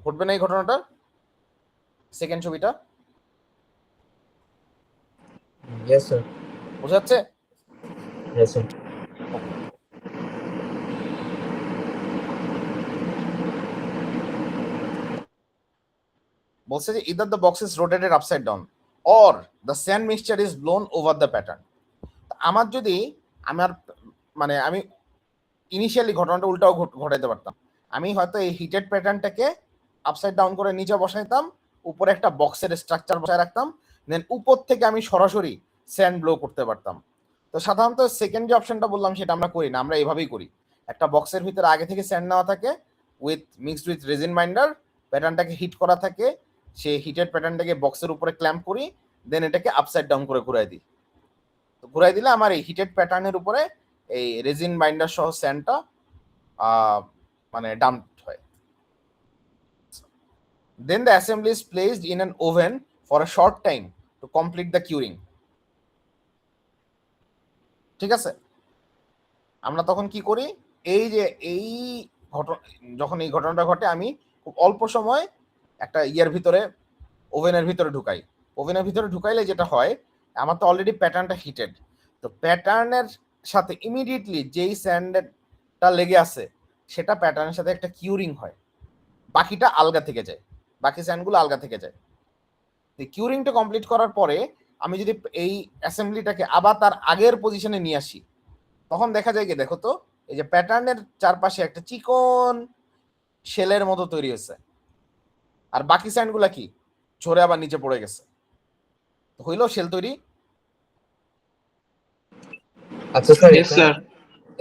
ঘটবে না এই ঘটনাটা? সেকেন্ড ছবিটা ইয়েস স্যার। বোঝা যাচ্ছে? Yes sir. বলছে যে either the box is rotated upside down or the sand mixture is blown over the pattern. আমার যদি আমার মানে আমি ইনিশিয়ালি ঘটনাটা উল্টাও ঘটাইতে পারতাম, আমি হয়তো এই হিটেড প্যাটার্নটাকে আপসাইড ডাউন করে নিচে বসাইতাম, উপরে একটা বক্সের স্ট্রাকচার বসায় রাখতাম, দেন উপর থেকে আমি সরাসরি স্যান্ড ব্লো করতে পারতাম। তো সাধারণত সেকেন্ড যে অপশনটা বললাম সেটা আমরা করি না, আমরা এইভাবেই করি। একটা বক্সের ভিতরে আগে থেকে স্যান্ড নেওয়া থাকে মিক্সড উইথ রেজিন বাইন্ডার, প্যাটার্নটাকে হিট করা থাকে, সেই হিটেড প্যাটার্নটাকে বক্সের উপরে ক্ল্যাম্প করি, দেন এটাকে আপসাইড ডাউন করে ঘুরাই দিই। তো ঘুরাই দিলে আমার এই হিটেড প্যাটার্নের উপরে এই রেজিন বাইন্ডার সহ স্যান্ডটা মানে ডাম্প হয়। Then the assembly is placed in an oven for a short time to complete the curing, ঠিক আছে? আমরা তখন কি করি, এই যে এই যখন এই ঘটনাটা ঘটে আমি খুব অল্প সময় একটা ইয়ের ভিতরে ওভেনের ভিতরে ঢুকাই। ওভেনের ভিতরে ঢুকাইলে যেটা হয়, আমার তো অলরেডি প্যাটার্নটা হিটেড, তো প্যাটার্নের সাথে ইমিডিয়েটলি যেই স্যান্ডটা লেগে আছে সেটা প্যাটার্নের সাথে একটা কিউরিং হয়, বাকিটা আলগা থেকে যায়, বাকি স্যান্ডগুলো আলগা থেকে যায়। কিউরিংটা কমপ্লিট করার পরে আমি যদি এই অ্যাসেম্বলিটাকে আবার তার আগের পজিশনে নিয়ে আসি, তখন দেখা যায় কি, দেখো তো এই যে প্যাটার্নের চারপাশে একটা চিকন শেলের মতো তৈরি হয়েছে, আর বাকি স্যান্ডগুলা কি ঝরে আবার নিচে পড়ে গেছে, হইলো শেল তৈরি। আচ্ছা স্যার, Yes, sir.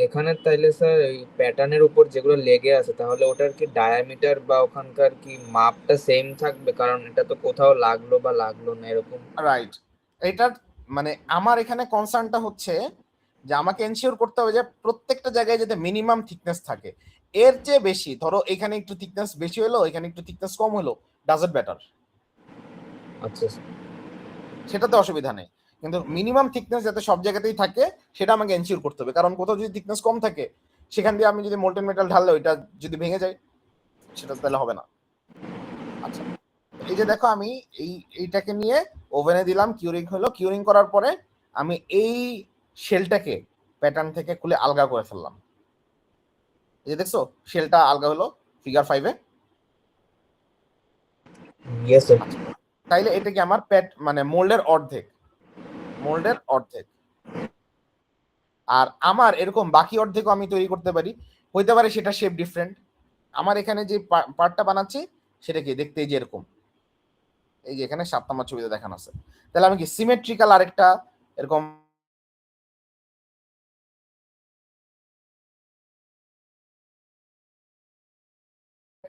এখানে তাইলে স্যার এই প্যাটার্নের উপর যেগুলো লেগে আছে তাহলে ওটার কি ডায়ামিটার বা ওখানকার কি মাপটা সেম থাকবে? কারণ এটা তো কোথাও লাগলো বা লাগলো না এরকম। রাইট, এটার মানে আমার এখানে কনসার্নটা হচ্ছে যে আমাকে এনশিওর করতে হবে যে প্রত্যেকটা জায়গায় যাতে মিনিমাম থিকনেস থাকে। এর চেয়ে বেশি, ধরো এখানে একটু থিকনেস বেশি হলো, এখানে একটু থিকনেস কম হলো, ডাজন্ট ম্যাটার, আচ্ছা স্যার। সেটাতে অসুবিধা নেই, কিন্তু মিনিমাম থিকনেস যাতে সব জায়গাতেই থাকে সেটা আমাকে এনশিওর করতে হবে। কারণ কোথাও যদি থিকনেস কম থাকে, সেখান দিয়ে আমি যদি মোল্টেন মেটাল ঢাললে ওইটা যদি ভেঙে যায়, সেটা তাহলে হবে না। আচ্ছা, এই যে দেখো আমি এইটাকে নিয়ে ওভেনে দিলাম, কিউরিং হলো, কিউরিং করার পরে আমি এই শেলটাকে প্যাটার্ন থেকে খুলে আলগা করে ফেললাম। এই যে দেখছো শেলটা আলগা হলো ফিগার 5-এ। Yes sir. তাইলে এটা কি আমার মানে মোল্ডের অর্ধেক, মোল্ডের অর্ধেক। আর আমার এরকম বাকি অর্ধেকও আমি তৈরি করতে পারি, হইতে পারে সেটা শেপ ডিফারেন্ট। আমার এখানে যে পার্টটা বানাচ্ছি সেটা কি দেখতে এই যে এরকম, এই যে এখানে 7 নম্বর ছবিতে দেখানো আছে। তাহলে আমি কি সিমেট্রিক্যাল আরেকটা এরকম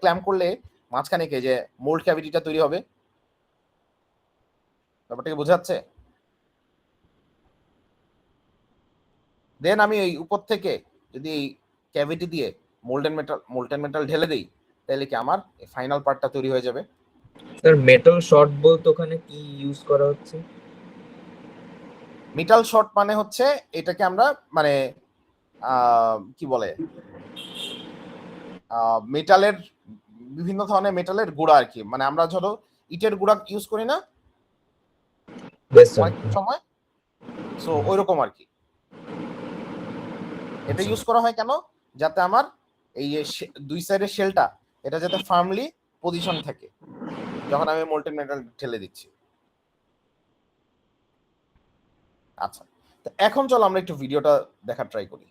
ক্ল্যাম্প করলে মাঝখানে কি যে মোল্ড ক্যাভিটিটা তৈরি হবে, ব্যাপারটা কি বোঝা যাচ্ছে? দেন আমি এই উপর থেকে যদি এই ক্যাভিটি দিয়ে মোল্টেন মেটাল ঢেলে দেই, তাহলে কি আমার ফাইনাল পার্টটা তৈরি হয়ে যাবে। স্যার মেটাল শর্ট বলতে ওখানে কি ইউজ করা হচ্ছে? মেটাল শর্ট মানে হচ্ছে এটাকে আমরা মানে কি বলে মেটালের বিভিন্ন ধরনের মেটালের গুঁড়া আর কি, মানে আমরা ধরো ইটের গুঁড়া ইউজ করি না Yes, sir. অনেক সময়, সো ওইরকম আর কি। এটা ইউজ করা হয় কেন, যাতে আমার এই দুই সাইডের শেলটা এটা যাতে ফার্মলি পজিশন থাকে যখন আমি মোল্টেন মেটাল ঢেলে দিচ্ছি। আচ্ছা, তো এখন চলো আমরা একটু ভিডিওটা দেখার ট্রাই করি।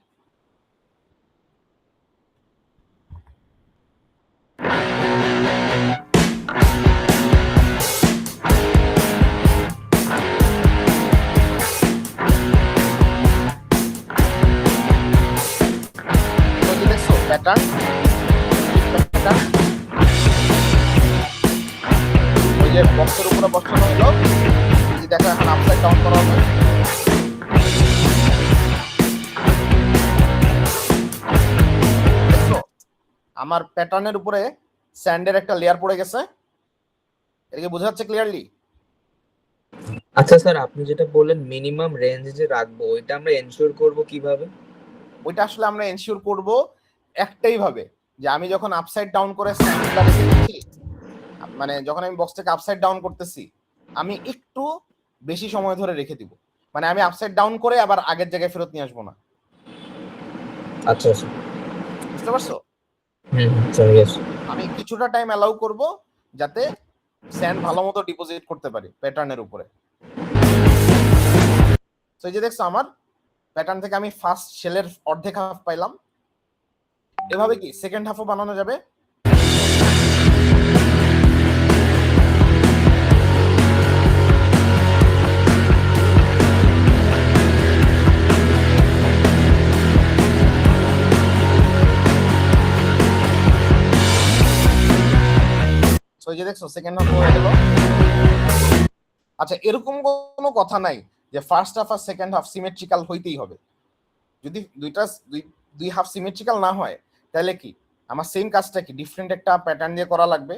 প্যাটার্ন ওই যে বক্সের উপরে বসানো হলো, এই দেখো এখন আপসাইড ডাউন করা হবে। আমার প্যাটার্নের উপরে স্যান্ডের একটা লেয়ার পড়ে গেছে, এটাকে বোঝা যাচ্ছে ক্লিয়ারলি? আচ্ছা স্যার, আপনি যেটা বললেন মিনিমাম রেঞ্জ যে রাখবো, ওইটা আমরা এনশিওর করব কিভাবে? ওইটা আসলে আমরা এনশিওর করব একটাই ভাবে, যে আমি যখন আপসাইড ডাউন করে স্যান্ডটা রেখে দিচ্ছি, মানে যখন আমি বক্সটাকে আপসাইড ডাউন করতেছি, আমি একটু বেশি সময় ধরে রেখে দিব, মানে আমি আপসাইড ডাউন করে আবার আগের জায়গায় ফেরত নিয়ে আসবো না। আচ্ছা আচ্ছা। বুঝতে পারছো? Sir yes. আমি কিছুটা টাইম অ্যালাউ করব যাতে স্যান্ড ভালো মতো ডিপোজিট করতে পারি প্যাটার্নের উপরে। তো এই যে দেখছো আমার প্যাটার্ন থেকে আমি ফার্স্ট শেলের অর্ধেক হাফ পাইলাম, এভাবে কি সেকেন্ড হাফও বানানো যাবে। এই যে দেখছো সেকেন্ড হাফ হয়ে গেল। আচ্ছা, এরকম কোনো কথা নাই যে ফার্স্ট হাফ আর সেকেন্ড হাফ সিমেট্রিক্যাল হইতেই হবে। যদি দুই হাফ সিমেট্রিক্যাল না হয়, তাহলে কি আমার সেম কাজটা কি ডিফারেন্ট একটা প্যাটার্ন দিয়ে করা লাগবে।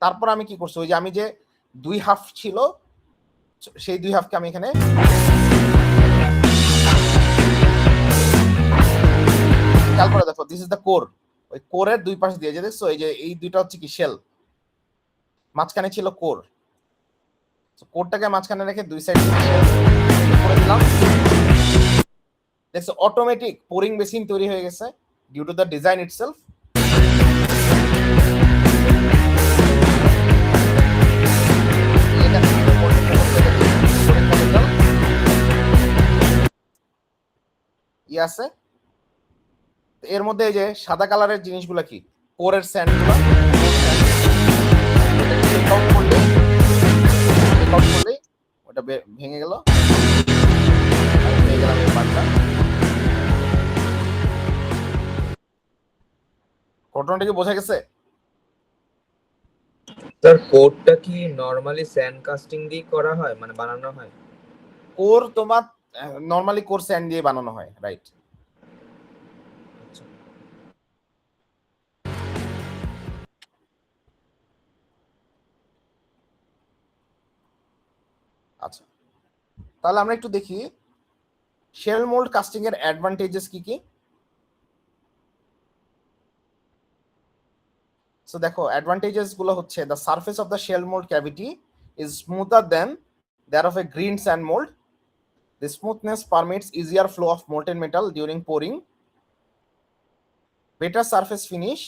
তারপর আমি কি করছি, ওই যে আমি যে দুই হাফ ছিল সেই দুই হাফকে আমি এখানে খেয়াল করে দেখো, দিস ইজ দ্য কোর। ওই কোরের দুই পাশে দিয়ে যে দেখছো এই যে এই দুইটা হচ্ছে কি শেল, মাঝখানে ছিল কোর, কোরটাকে মাঝখানে রেখে দুই সাইড করে দিলাম। দেখছো অটোমেটিক পোরিং বেসিন তৈরি হয়ে গেছে due to the design itself. এটা আছে। এর মধ্যে এই যে সাদা কালারের জিনিসগুলো কি, কোরের স্যান্ডগুলো, ওটা ভেঙে গেল। ঘটনাটা কি বোঝা গেছে? স্যার কোডটা কি নরমালি স্যান্ড কাস্টিং দিয়ে করা হয়, মানে বানানো হয়? কোর তোমার নরমালি কোর স্যান্ড দিয়ে বানানো হয়, রাইট। আচ্ছা, তাহলে আমরা একটু দেখি শেল মোল্ড কাস্টিং এর অ্যাডভান্টেজেস কি কি। সো দেখো অ্যাডভান্টেজেস গুলো হচ্ছে, the surface of the shell mould cavity is smoother than that of a green sand mould. The smoothness permits easier flow of molten metal during pouring. Better surface finish,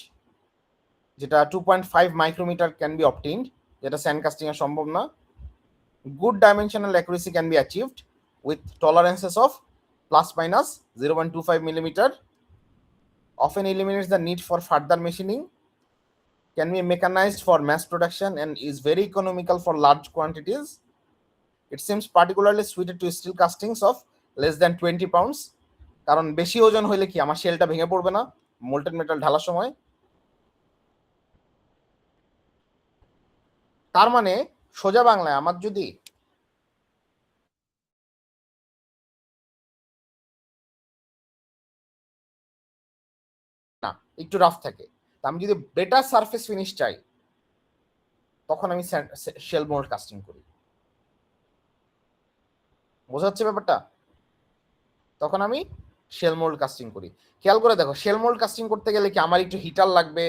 যেটা 2.5 micrometer can be obtained, যেটা sand casting এ সম্ভব না। Good dimensional accuracy can be achieved with tolerances of plus minus 0.25 millimeter. Often eliminates the need for further machining. Can be mechanized for mass production and is very economical for large quantities. It seems particularly suited to steel castings of less than 20 pounds. কারণ বেশি ওজন হইলে কি আমার শেলটা ভেঙে পড়বে না molten metal ঢালার সময়। তার মানে সোজা বাংলায় আমার যদি না একটু রাফ থাকে, আমি যদি বেটার সারফেস ফিনিশ চাই তখন আমি শেল মোল্ড কাস্টিং করি। বোঝা যাচ্ছে ব্যাপারটা? তখন আমি শেল মোল্ড কাস্টিং করি। খেয়াল করে দেখো, শেল মোল্ড কাস্টিং করতে গেলে কি আমার একটু হিটার লাগবে,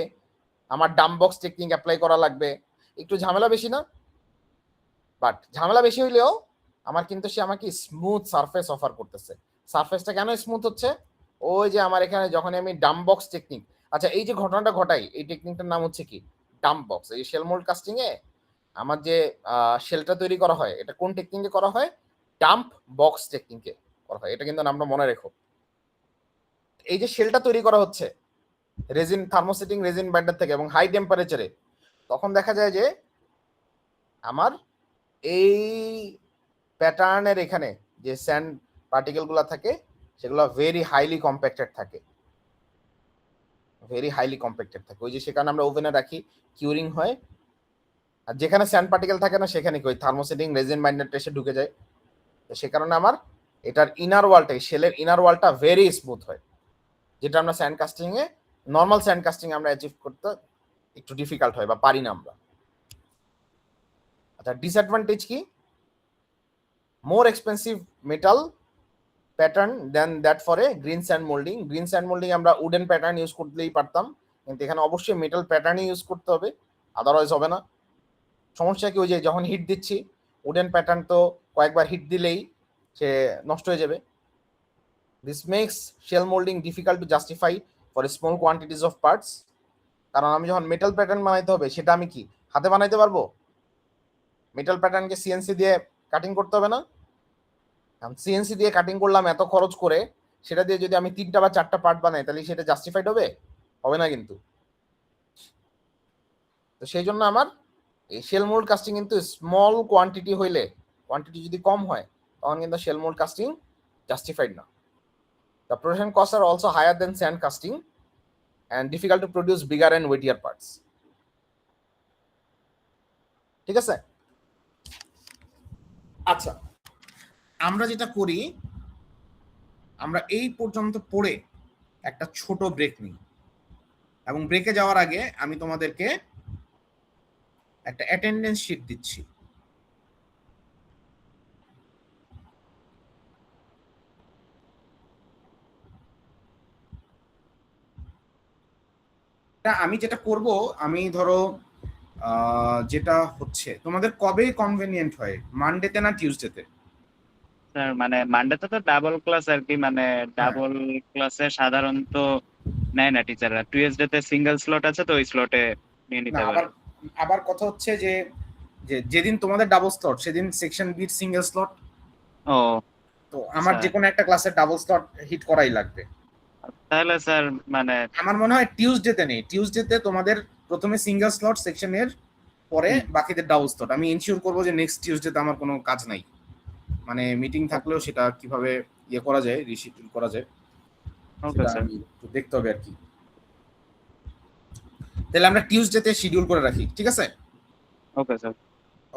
আমার ডাম্প বক্স টেকনিক অ্যাপ্লাই করা লাগবে, একটু ঝামেলা বেশি না? বাট ঝামেলা বেশি হইলেও আমার কিন্তু সে আমাকে স্মুথ সারফেস অফার করতেছে। সারফেসটা কেন স্মুথ হচ্ছে? ওই যে আমার এখানে যখন আমি ডাম্প বক্স টেকনিক, আচ্ছা এই যে ঘটনাটা ঘটাই, এই টেকনিকটার নাম হচ্ছে কি, ডাম্প বক্স। এই শেল মোল্ড কাস্টিং এ আমার যে শেলটা তৈরি করা হয়, এটা কোন টেকনিকে করা হয়? ডাম্প বক্স টেকনিকে করা হয়। এটা কিন্তু নামটা মনে রেখো। এই যে শেলটা তৈরি করা হচ্ছে রেজিন, থার্মোসেটিং রেজিন বাইন্ডার থেকে এবং হাই টেম্পারেচারে, তখন দেখা যায় যে আমার এই প্যাটার্নের এখানে যে স্যান্ড পার্টিকেল গুলা থাকে সেগুলো ভেরি হাইলি কম্প্যাক্টেড থাকে, ভেরি হাইলি কম্প্যাক্টেড থাকে। ওই যে সেখানে আমরা ওভেনে রাখি, কিউরিং হয়, আর যেখানে স্যান্ড পার্টিকেল থাকে না সেখানে কি ওই থার্মোসেটিং রেজিন বাইন্ডারটা এসে ঢুকে যায়। তো সে কারণে আমার এটার ইনার ওয়ালটা, শেলের ইনার ওয়ালটা ভেরি স্মুথ হয়, যেটা আমরা স্যান্ড কাস্টিং এ, নর্মাল স্যান্ড কাস্টিং আমরা অ্যাচিভ করতে একটু ডিফিকাল্ট হয় বা পারি না আমরা। আচ্ছা, ডিসঅ্যাডভান্টেজ কি? More expensive metal pattern than that for a green sand moulding. Green sand moulding আমরা উডেন প্যাটার্ন ইউজ করতেই পারতাম, কিন্তু এখানে অবশ্যই মেটাল প্যাটার্নই ইউজ করতে হবে, আদারওয়াইজ হবে না। সমস্যা কি, ওই যে যখন হিট দিচ্ছি, উডেন প্যাটার্ন তো কয়েকবার হিট দিলেই সে নষ্ট হয়ে যাবে। This makes shell moulding difficult to justify for small quantities of parts. কারণ আমি যখন মেটাল প্যাটার্ন বানাইতে হবে, সেটা আমি কি হাতে বানাইতে পারবো? মেটাল প্যাটার্নকে সিএনসি দিয়ে কাটিং করতে হবে না? সিএনসি দিয়ে কাটিং করলাম এত খরচ করে, সেটা দিয়ে যদি আমি 3টা বা 4টা পার্ট বানাই, তাহলে সেটা জাস্টিফাইড হবে? হবে না কিন্তু। তো সেই জন্য আমার এই শেল মোল্ড কাস্টিং কিন্তু স্মল কোয়ান্টিটি হইলে, কোয়ান্টিটি যদি কম হয়, তখন কিন্তু শেল মোল্ড কাস্টিং জাস্টিফাইড না। The production costs are also higher than sand casting and difficult to produce bigger and weightier parts. ঠিক আছে? আচ্ছা, আমরা যেটা করি, আমরা এই পর্যন্ত পড়ে একটা ছোট ব্রেক নিই, এবং ব্রেকে যাওয়ার আগে আমি তোমাদেরকে একটা অ্যাটেন্ডেন্স শিট দিচ্ছি। আমি যেটা করব, আমি ধরো যেটা হচ্ছে তোমাদের কবে কনভেনিয়েন্ট হয়, মানডেতে না টিউসডেতে? স্যার মানে মানডেতে তো ডাবল ক্লাস আর কি, মানে ডাবল ক্লাসে সাধারণত নেয় না টিচাররা। টিউসডে তে সিঙ্গেল স্লট আছে, তো ওই স্লটে নিয়ে নিতে পারে। আবার কথা হচ্ছে যে যেদিন তোমাদের ডাবল স্লট, সেদিন সেকশন বি সিঙ্গেল স্লট। ও তো আমার আচ্ছা। যে কোনো একটা ক্লাসের ডাবল স্লট হিট করাই লাগবে। তাহলে স্যার মানে আমার মনে হয় টিউসডেতে নেই, টিউসডেতে তোমাদের প্রথমে সিঙ্গেল স্লট সেকশনের, পরে বাকিদের ডাবল স্লট। আমি ইনশিওর করবো যে নেক্সট টিউসডেতে আমার কোনো কাজ নাই, মানে মিটিং থাকলেও সেটা কিভাবে ইয়ে করা যায়, রিশিডিউল করা যায়, ওকে সেটা স্যার। আমি একটু দেখতে হবে আর কি। তাহলে আমরা টিউসডেতে শিডিউল করে রাখি, ঠিক আছে? Okay sir.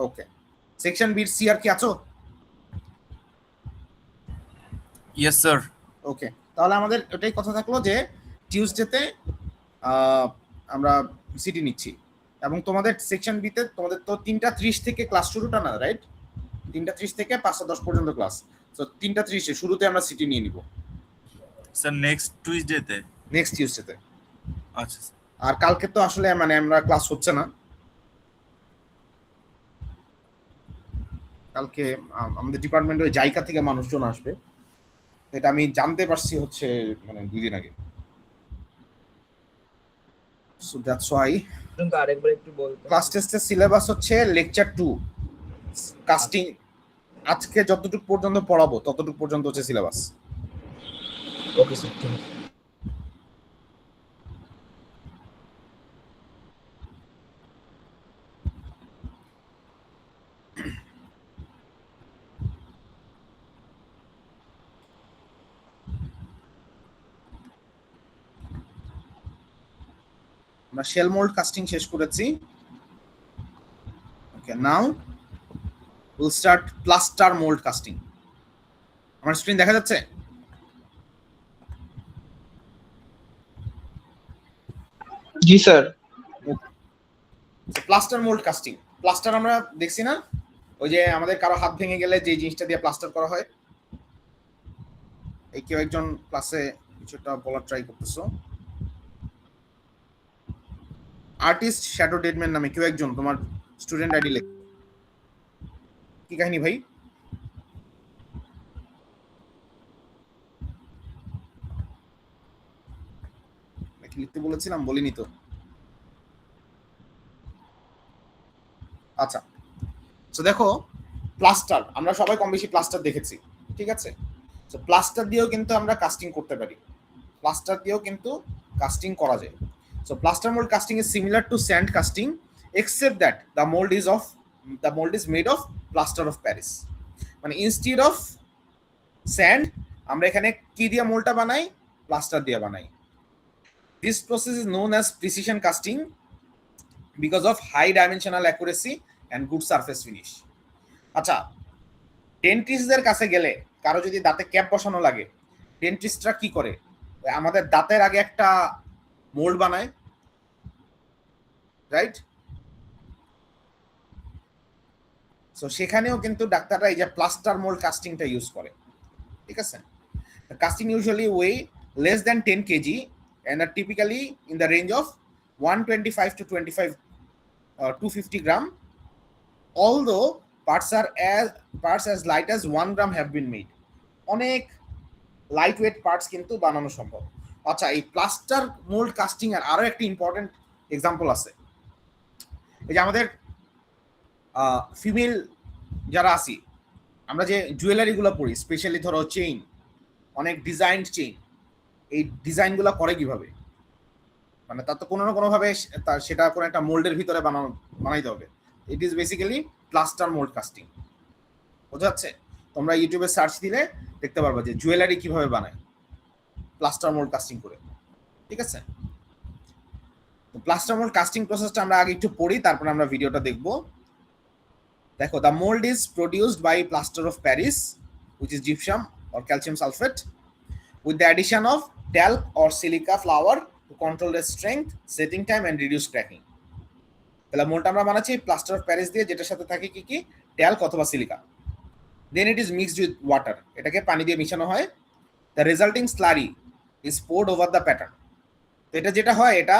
Okay, section B C আর কি আছো? Yes sir. ওকে, তাহলে আমাদের এটাই কথা থাকলো যে টিউসডেতে আমরা সিটি নিচ্ছি, এবং তোমাদের সেকশন বিতে তোমাদের তো 3:30 থেকে ক্লাস শুরুটা না, রাইট? 3:30 থেকে 5:10 পর্যন্ত ক্লাস। তো 3:30 শুরুতে আমরা সিটি নিয়ে নিব স্যার নেক্সট টুইসডেতে। নেক্সট টিউসডেতে। আচ্ছা স্যার। আর কালকে তো আসলে মানে আমরা ক্লাস হচ্ছে না, কালকে আমাদের ডিপার্টমেন্টে ওই জায়গা থেকে মানুষজন আসবে, এটা আমি জানতে পারছি হচ্ছে মানে 2 দিন আগে। সো দ্যাটস ওয়াই আরেকবার একটু বলতে। ক্লাস টেস্টের সিলেবাস হচ্ছে লেকচার 2 কাস্টিং। আজকে যতটুকু পর্যন্ত পড়াবো ততটুকু পর্যন্ত হচ্ছে সিলেবাস। ওকে স্যার, ঠিক আছে। আমরা শেল মোল্ড কাস্টিং শেষ করেছি। Okay, now will start plaster mould casting. আমার স্ক্রিন দেখা যাচ্ছে? জি sir. Plaster mould casting, plaster আমরা দেখছি না, ওই যে আমাদের কারো হাত ভেঙে গেলে যে জিনিসটা দিয়ে প্লাস্টার করা হয়। এই কেউ একজন ক্লাসে কিছুটা বলার ট্রাই করতেছো। আর্টিস্ট শ্যাডো ডেডম্যান নামে কেউ একজন তোমার স্টুডেন্ট আইডি লেখ। কি কাহিনী ভাই? নাকি লিখতে বলেছিলাম, বলিনি তো। আচ্ছা, তো দেখো প্লাস্টার আমরা সবাই কম বেশি প্লাস্টার দেখেছি, ঠিক আছে? তো প্লাস্টার দিয়েও কিন্তু আমরা কাস্টিং করতে পারি, প্লাস্টার দিয়েও কিন্তু কাস্টিং করা যায়। So plaster mold casting is similar to sand casting except that the mold is made of plaster of Paris. মানে instead of sand আমরা এখানে কি দিয়ে মোল্ডটা বানাই? প্লাস্টার দিয়ে বানাই। This process is known as precision casting because of high dimensional accuracy and good surface finish. আচ্ছা, ডেন্টিস্টদের কাছে গেলে কারো যদি দাঁতে ক্যাপ বসানো লাগে, ডেন্টিস্টরা কি করে? আমাদের দাঁতের আগে একটা মোল্ড বানায়, রাইট? সো সেখানেও কিন্তু ডাক্তাররা এই যে প্লাস্টার মোল্ড কাস্টিংটা ইউজ করে, ঠিক আছে? Casting usually way less than 10 kg and are typically in the range of 125 to 250 gram, although parts as light as 1 gram have been made. অনেক লাইট ওয়েট পার্টস কিন্তু বানানো সম্ভব। আচ্ছা, এই প্লাস্টার মোল্ড কাস্টিং এর আরো একটা ইম্পর্টেন্ট এক্সাম্পল আছে। এই যে আমাদের ফিমেল যারা আছি, আমরা যে জুয়েলারিগুলো পরি, স্পেশালি ধরো চেইন, অনেক ডিজাইনড চেইন, এই ডিজাইনগুলো করে কিভাবে? মানে তার তো কোনো না কোনোভাবে সেটা কোনো একটা মোল্ডের ভিতরে বানাইতে হবে। It is basically plaster mould casting. বোঝা যাচ্ছে? তোমরা ইউটিউবে সার্চ দিলে দেখতে পারবে যে জুয়েলারি কিভাবে বানায় প্লাস্টার মোল্ড কাস্টিং করে, ঠিক আছে? তো প্লাস্টার মোল্ড কাস্টিং প্রসেসটা আমরা আগে একটু পড়ি, তারপর আমরা ভিডিওটা দেখবো। দেখো, the mold is produced by plaster of Paris, which is gypsum or calcium sulfate, with the addition of talc or silica flour to control the strength, setting time and reduce cracking. তাহলে মোল্ডটা আমরা বানাচ্ছি plaster of Paris দিয়ে, যেটার সাথে থাকে কি কি? Talc অথবা silica. Then it is mixed with water, এটাকে পানি দিয়ে মিশানো হয়। The resulting slurry is poured over the pattern. তো এটা যেটা হয়, এটা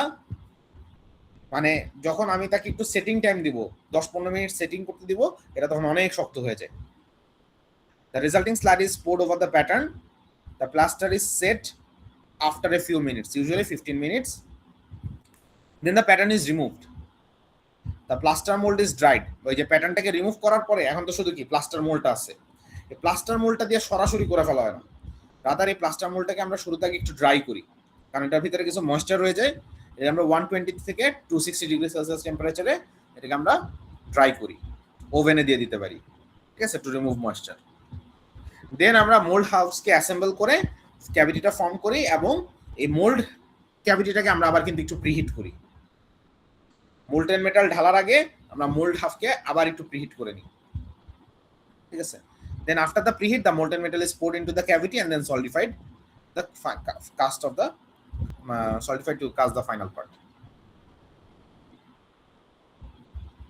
মানে যখন আমি তাকে একটু সেটিং টাইম দিব, 10-15 মিনিট সেটিং করতে দিব, এটা তখন অনেক শক্ত হয়ে যায়। The resulting slurry is poured over the pattern. The plaster is set after a few minutes, usually 15 minutes. Then the pattern is removed. The plaster mold is dried. ওই যে প্যাটার্নটাকে রিমুভ করার পরে এখন তো শুধু কি প্লাস্টার মোল্ডটা আছে। প্লাস্টার মোল্ডটা দিয়ে সরাসরি করে ফেলা হয় না, রাদার এই প্লাস্টার মোল্ডটাকে আমরা শুরুতে আগে একটু ড্রাই করি, কারণ এটার ভিতরে কিছু ময়েশ্চার রয়ে যায়। এটা আমরা 120 থেকে 260 ডিগ্রি সেলসিয়াস টেম্পারেচারে এটাকে আমরা ড্রাই করি, ওভেনে দিয়ে দিতে পারি, ঠিক আছে, টু রিমুভ ময়েশ্চার। দেন আমরা মোল্ড হাউসকে অ্যাসেম্বল করে ক্যাভিটিটা ফর্ম করি, এবং এই মোল্ড ক্যাভিটিটাকে আমরা আবার কিন্তু একটু প্রিহিট করি। মোল্টেন মেটাল ঢালার আগে আমরা মোল্ড হাফকে আবার একটু প্রিহিট করে নিই, ঠিক আছে। Then after the preheat, the molten metal is poured into the cavity and then solidified the cast of the solidified to cast the final part.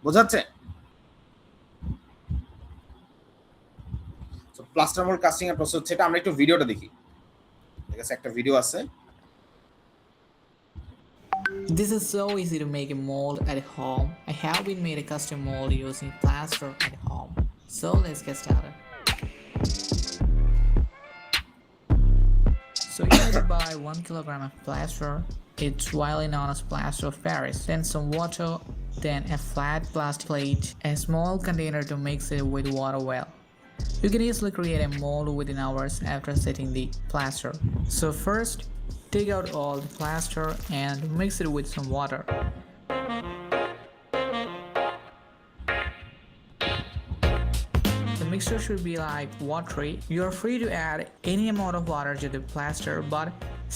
বোঝাচ্ছে? So plaster mold casting এর process সেটা আমরা একটু ভিডিওটা দেখি, ঠিক আছে, একটা ভিডিও আছে। This is so easy to make a mold at home. I have been made a custom mold using plaster at home. So let's get started. So you need to buy 1 kilogram of plaster. It's widely known as plaster of Paris. Then some water, then a flat plastic plate, a small container to mix it with water well. You can easily create a mold within hours after setting the plaster. So first, take out all the plaster and mix it with some water. The mixture should be like watery. You're free to add any amount of water to the plaster, but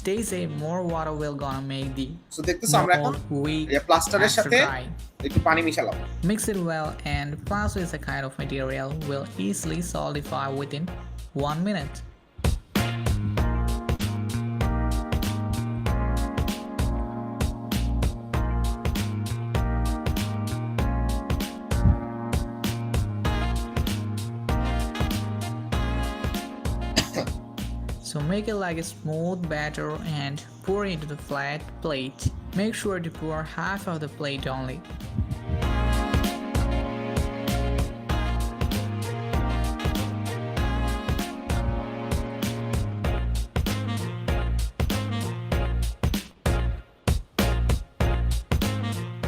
stay safe, more water will gonna make the So দেখতেছো আমরা এখন mold weak এই প্লাস্টারের after সাথে drying. একটু পানি মিশালাম। Mix it well, and plaster is a kind of material will easily solidify within 1 minute. So make it like a smooth batter and pour into the flat plate. Make sure to pour half of the plate only.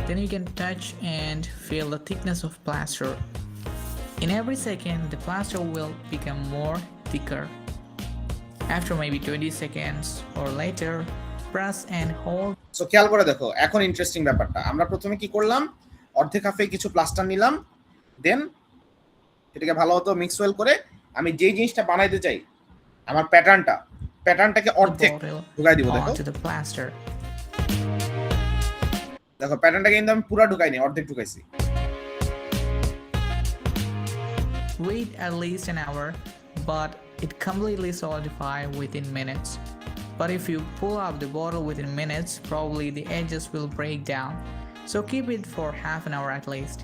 Then you can touch and feel the thickness of plaster. In every second, the plaster will become more thicker. After maybe 20 seconds or later, press and hold. So খেয়াল করে দেখো, এখন interesting ব্যাপারটা, আমরা প্রথমে কি করলাম, অর্ধেক হাফে কিছু প্লাস্টার নিলাম, দেন এটাকে ভালো মতো মিক্স ওয়েল করে আমি যেই জিনিসটা বানাইতে চাই, আমার প্যাটার্নটাকে অর্ধেক ঢুকাই দিব। দেখো onto the plaster. দেখো প্যাটার্নটাকে কিন্তু আমি পুরো ঢুকাইনি, অর্ধেক ঢুকাইছি। Wait at least an hour, but it completely solidify within minutes. But if you pull up the bottle within minutes, probably the edges will break down. So keep it for half an hour at least.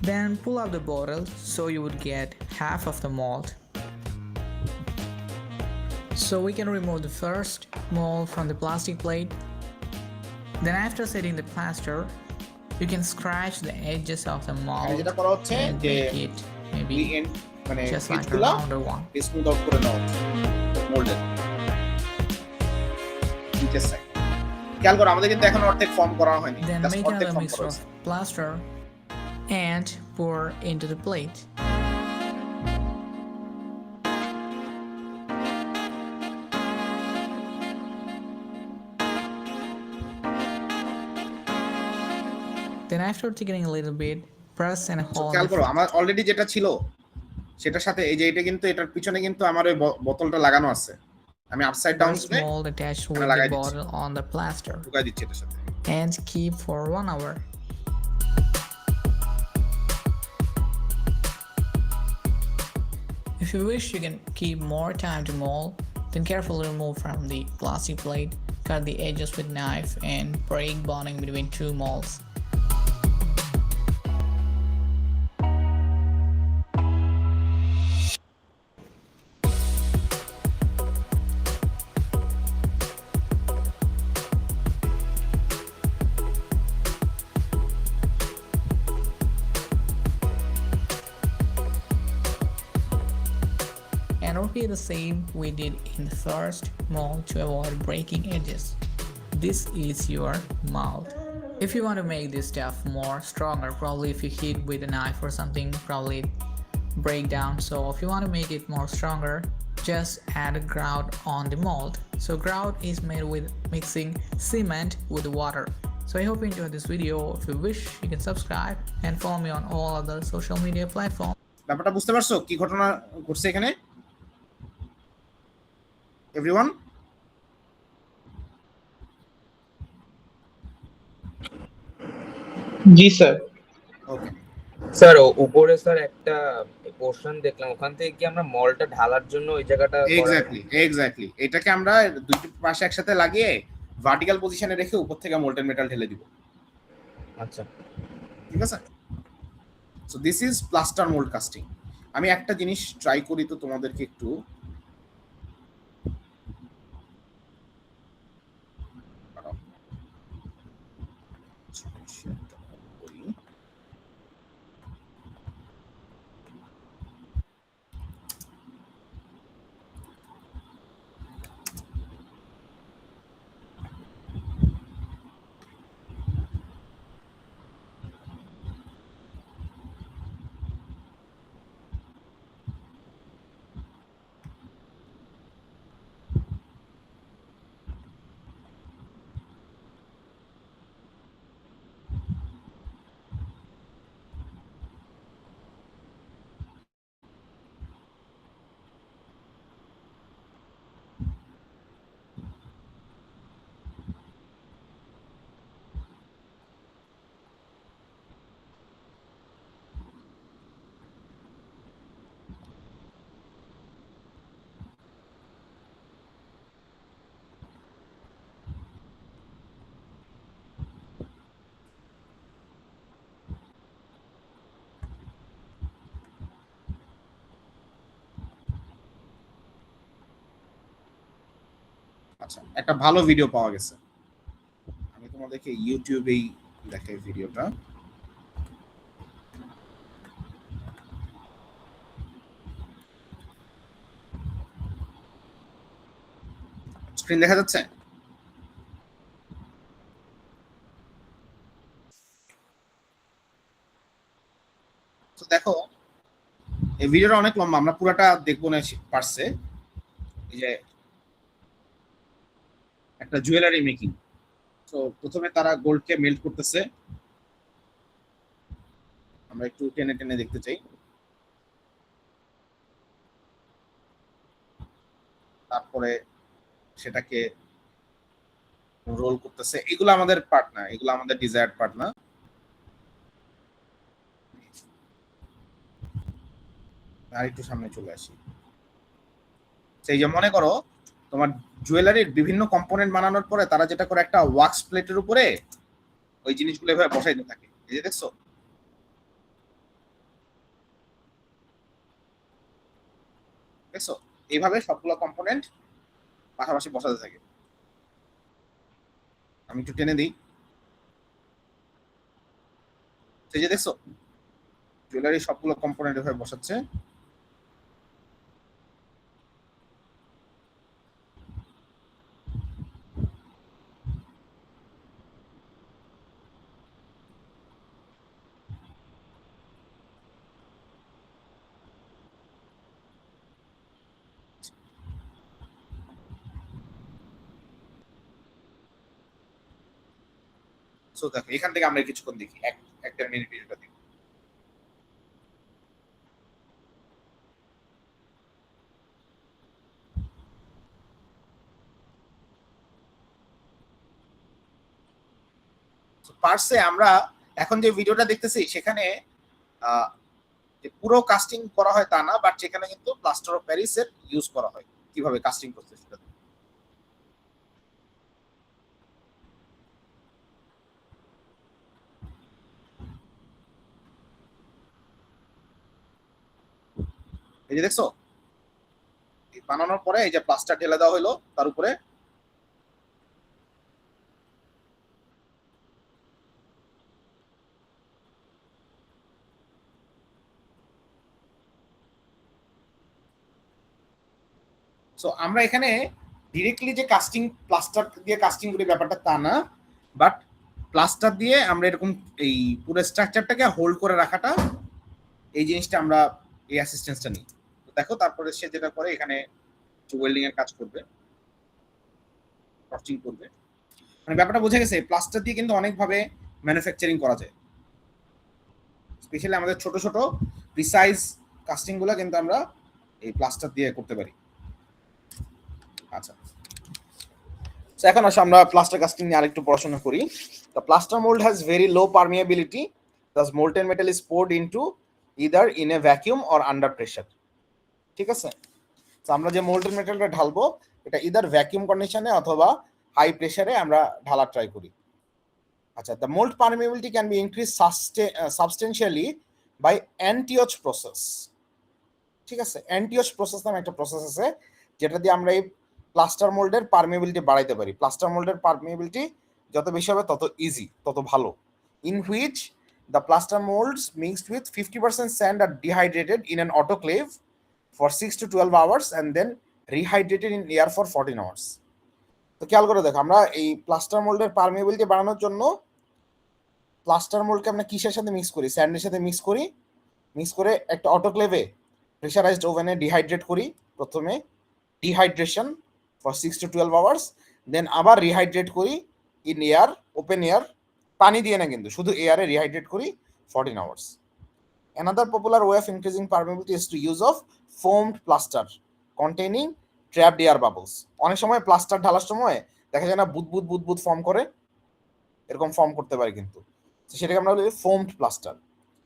Then pull up the bottle so you would get half of the mold. So we can remove the first mold from the plastic plate. Then after setting the plaster, you can scratch the edges of the mold যেটা করা হচ্ছে and যে make it maybe মানে just like a পিচগুলা rounder one. Smooth out করে নাও মোল্ডের নিচের side. খেয়াল করো আমাদের কিন্তু এখন অর্ধেক ফর্ম করা হয়নি, Then জাস্ট make অর্ধেক another ফর্ম mixture করা of হয়েছে। plaster and pour into the plate. Then after thickening a little bit, press and So, hold. খেয়াল the করো আমার অলরেডি যেটা ছিল সেটার সাথে এই যে এটা কিন্তু এটার পিছনে কিন্তু আমার ওই বোতলটা লাগানো আছে, আমি আপসাইড ডাউন first করে mold attached with লাগাই the দিচ্ছি। bottle on the plaster ঢুকাই দিচ্ছি এটার সাথে। and keep for 1 hour. If you wish, you can keep more time to mold. Then carefully remove from the plastic plate, cut the edges with knife and break bonding between 2 molds. And repeat the same we did in the first mold to avoid breaking edges. This is your mold. If you want to make this stuff more stronger, probably if you hit with a knife or something, probably it break down. So if you want to make it more stronger, just add a grout on the mold. So grout is made with mixing cement with water. So I hope you enjoyed this video. If you wish, you can subscribe and follow me on all other social media platforms. ব্যাপারটা বুঝতে পারছো কি ঘটনা ঘটছে এখানে everyone? জি sir. ওকে, sir উপরে sir একটা portion দেখলাম, ওখান থেকে কি আমরা মলটা ঢালার জন্য ওই জায়গাটা এক্স্যাক্টলি এটাকে আমরা দুইটি পাশে একসাথে লাগিয়ে ভার্টিক্যাল পজিশনে রেখে উপর থেকে মোল্টেন মেটাল ঢেলে দিব। আচ্ছা ঠিক আছে, so this is plaster mould casting. আমি একটা জিনিস ট্রাই করি তো তোমাদেরকে একটু আচ্ছা একটা ভালো ভিডিও পাওয়া গেছে, আমি তোমাদেরকে ইউটিউবেই দেখাই ভিডিওটা। স্ক্রিন দেখা যাচ্ছে? তো দেখো এই ভিডিওটা অনেক লম্বা, আমরা পুরাটা দেখবো না পারছে। এই যে একটা জুয়েলারি মেকিং, তো প্রথমে তারা গোল্ডকে মেল্ট করতেছে, আমরা একটু টেনে টেনে দেখতে চাই। তারপরে সেটাকে রোল করতেছে, এগুলো আমাদের পার্ট না, এগুলো আমাদের ডিজায়ার্ড পার্ট না। আর একটু সামনে চলে আসি, সেই যে মনে করো তোমার জুয়েলারির বিভিন্ন কম্পোনেন্ট বানানোর পরে তারা যেটা করে একটা ওয়াক্স প্লেটের উপরে ওই জিনিসগুলো এভাবে বসাইতে থাকে, এই যে দেখছো? দেখছো এইভাবে সবগুলো কম্পোনেন্ট পাশাপাশি বসাতে থাকে। আমি একটু টেনে দিই, সেই যে দেখছো জুয়েলারি সবগুলো কম্পোনেন্ট এভাবে বসাচ্ছে। সো দেখো এখান থেকে আমরা কিছুক্ষণ দেখি, একটা মিনিট ভিডিওটা দেখি। পার্সে আমরা এখন যে ভিডিওটা দেখতেছি সেখানে যে পুরো কাস্টিং করা হয় তা না, বাট সেখানে কিন্তু প্লাস্টার অফ প্যারিস এর ইউজ করা হয়। কিভাবে কাস্টিং করতে সেটা এই যে দেখছো, বানানোর পরে এই যে প্লাস্টার ঢেলে দেওয়া হলো তার উপরে। সো আমরা এখানে ডিরেক্টলি যে কাস্টিং প্লাস্টার দিয়ে কাস্টিং করি ব্যাপারটা তা না, বাট প্লাস্টার দিয়ে আমরা এরকম এই পুরো স্ট্রাকচারটাকে হোল্ড করে রাখাটা, এই জিনিসটা আমরা এই অ্যাসিস্ট্যান্সটা নিই। দেখো তারপরে সে যেটা করে এখানে ওয়েল্ডিং এর কাজ করবে, টর্চিং করবে, মানে ব্যাপারটা বোঝা গেছে। প্লাস্টার দিয়ে কিন্তু অনেকভাবে ম্যানুফ্যাকচারিং করা যায়, স্পেশালি আমাদের ছোট ছোট প্রিসাইজ কাস্টিং গুলো কিন্তু আমরা এই প্লাস্টার দিয়ে করতে পারি। আচ্ছা, তো এখন আসলে আমরা প্লাস্টার কাস্টিং নিয়ে আরেকটু পড়াশোনা করি। The plaster mold has very low permeability, thus molten metal is poured into either in a vacuum or under pressure. ঠিক আছে, তো আমরা যে মোল্টেন মেটালটা ঢালবো এটা ইদার ভ্যাকুয়াম কন্ডিশনে অথবা হাই প্রেসারে আমরা ঢালার ট্রাই করি। আচ্ছা, the mold permeability can be increased substantially by anti-och process। ঠিক আছে, anti-och process নামে একটা প্রসেস আছে যেটা দিয়ে আমরা এই প্লাস্টার মোল্ডের পারমিএবিলিটি বাড়াইতে পারি। প্লাস্টার মোল্ডের পারমিএবিলিটি যত বেশি হবে তত ইজি, তত ভালো। In which the plaster moulds mixed with 50% sand আর dehydrated in an autoclave for 6 to 12 hours and then rehydrated in air for 14 hours। তো খেয়াল করে দেখো, আমরা এই প্লাস্টার মোল্ডের পারমিএবিলিটি বাড়ানোর জন্য প্লাস্টার মোল্ডকে আমরা কিসের সাথে মিক্স করি? স্যান্ডের সাথে মিক্স করি, মিক্স করে একটা অটোক্লেভে প্রেসারাইজড ওভেনে ডিহাইড্রেট করি। প্রথমে ডিহাইড্রেশন ফর 6 to 12 hours, দেন আবার রিহাইড্রেট করি ইন এয়ার, ওপেন এয়ার, পানি দিয়ে না কিন্তু, শুধু এয়ারে রিহাইড্রেট করি 14 hours। Another popular way of increasing permeability is to use of foamed plaster containing trapped air bubbles। অনেক সময় প্লাস্টার ঢালার সময় দেখা যায় না বুদবুদ বুদবুদ ফর্ম করে, এরকম ফর্ম করতে পারে কিন্তু, তো সেটাকে আমরা বলি ফোমড প্লাস্টার,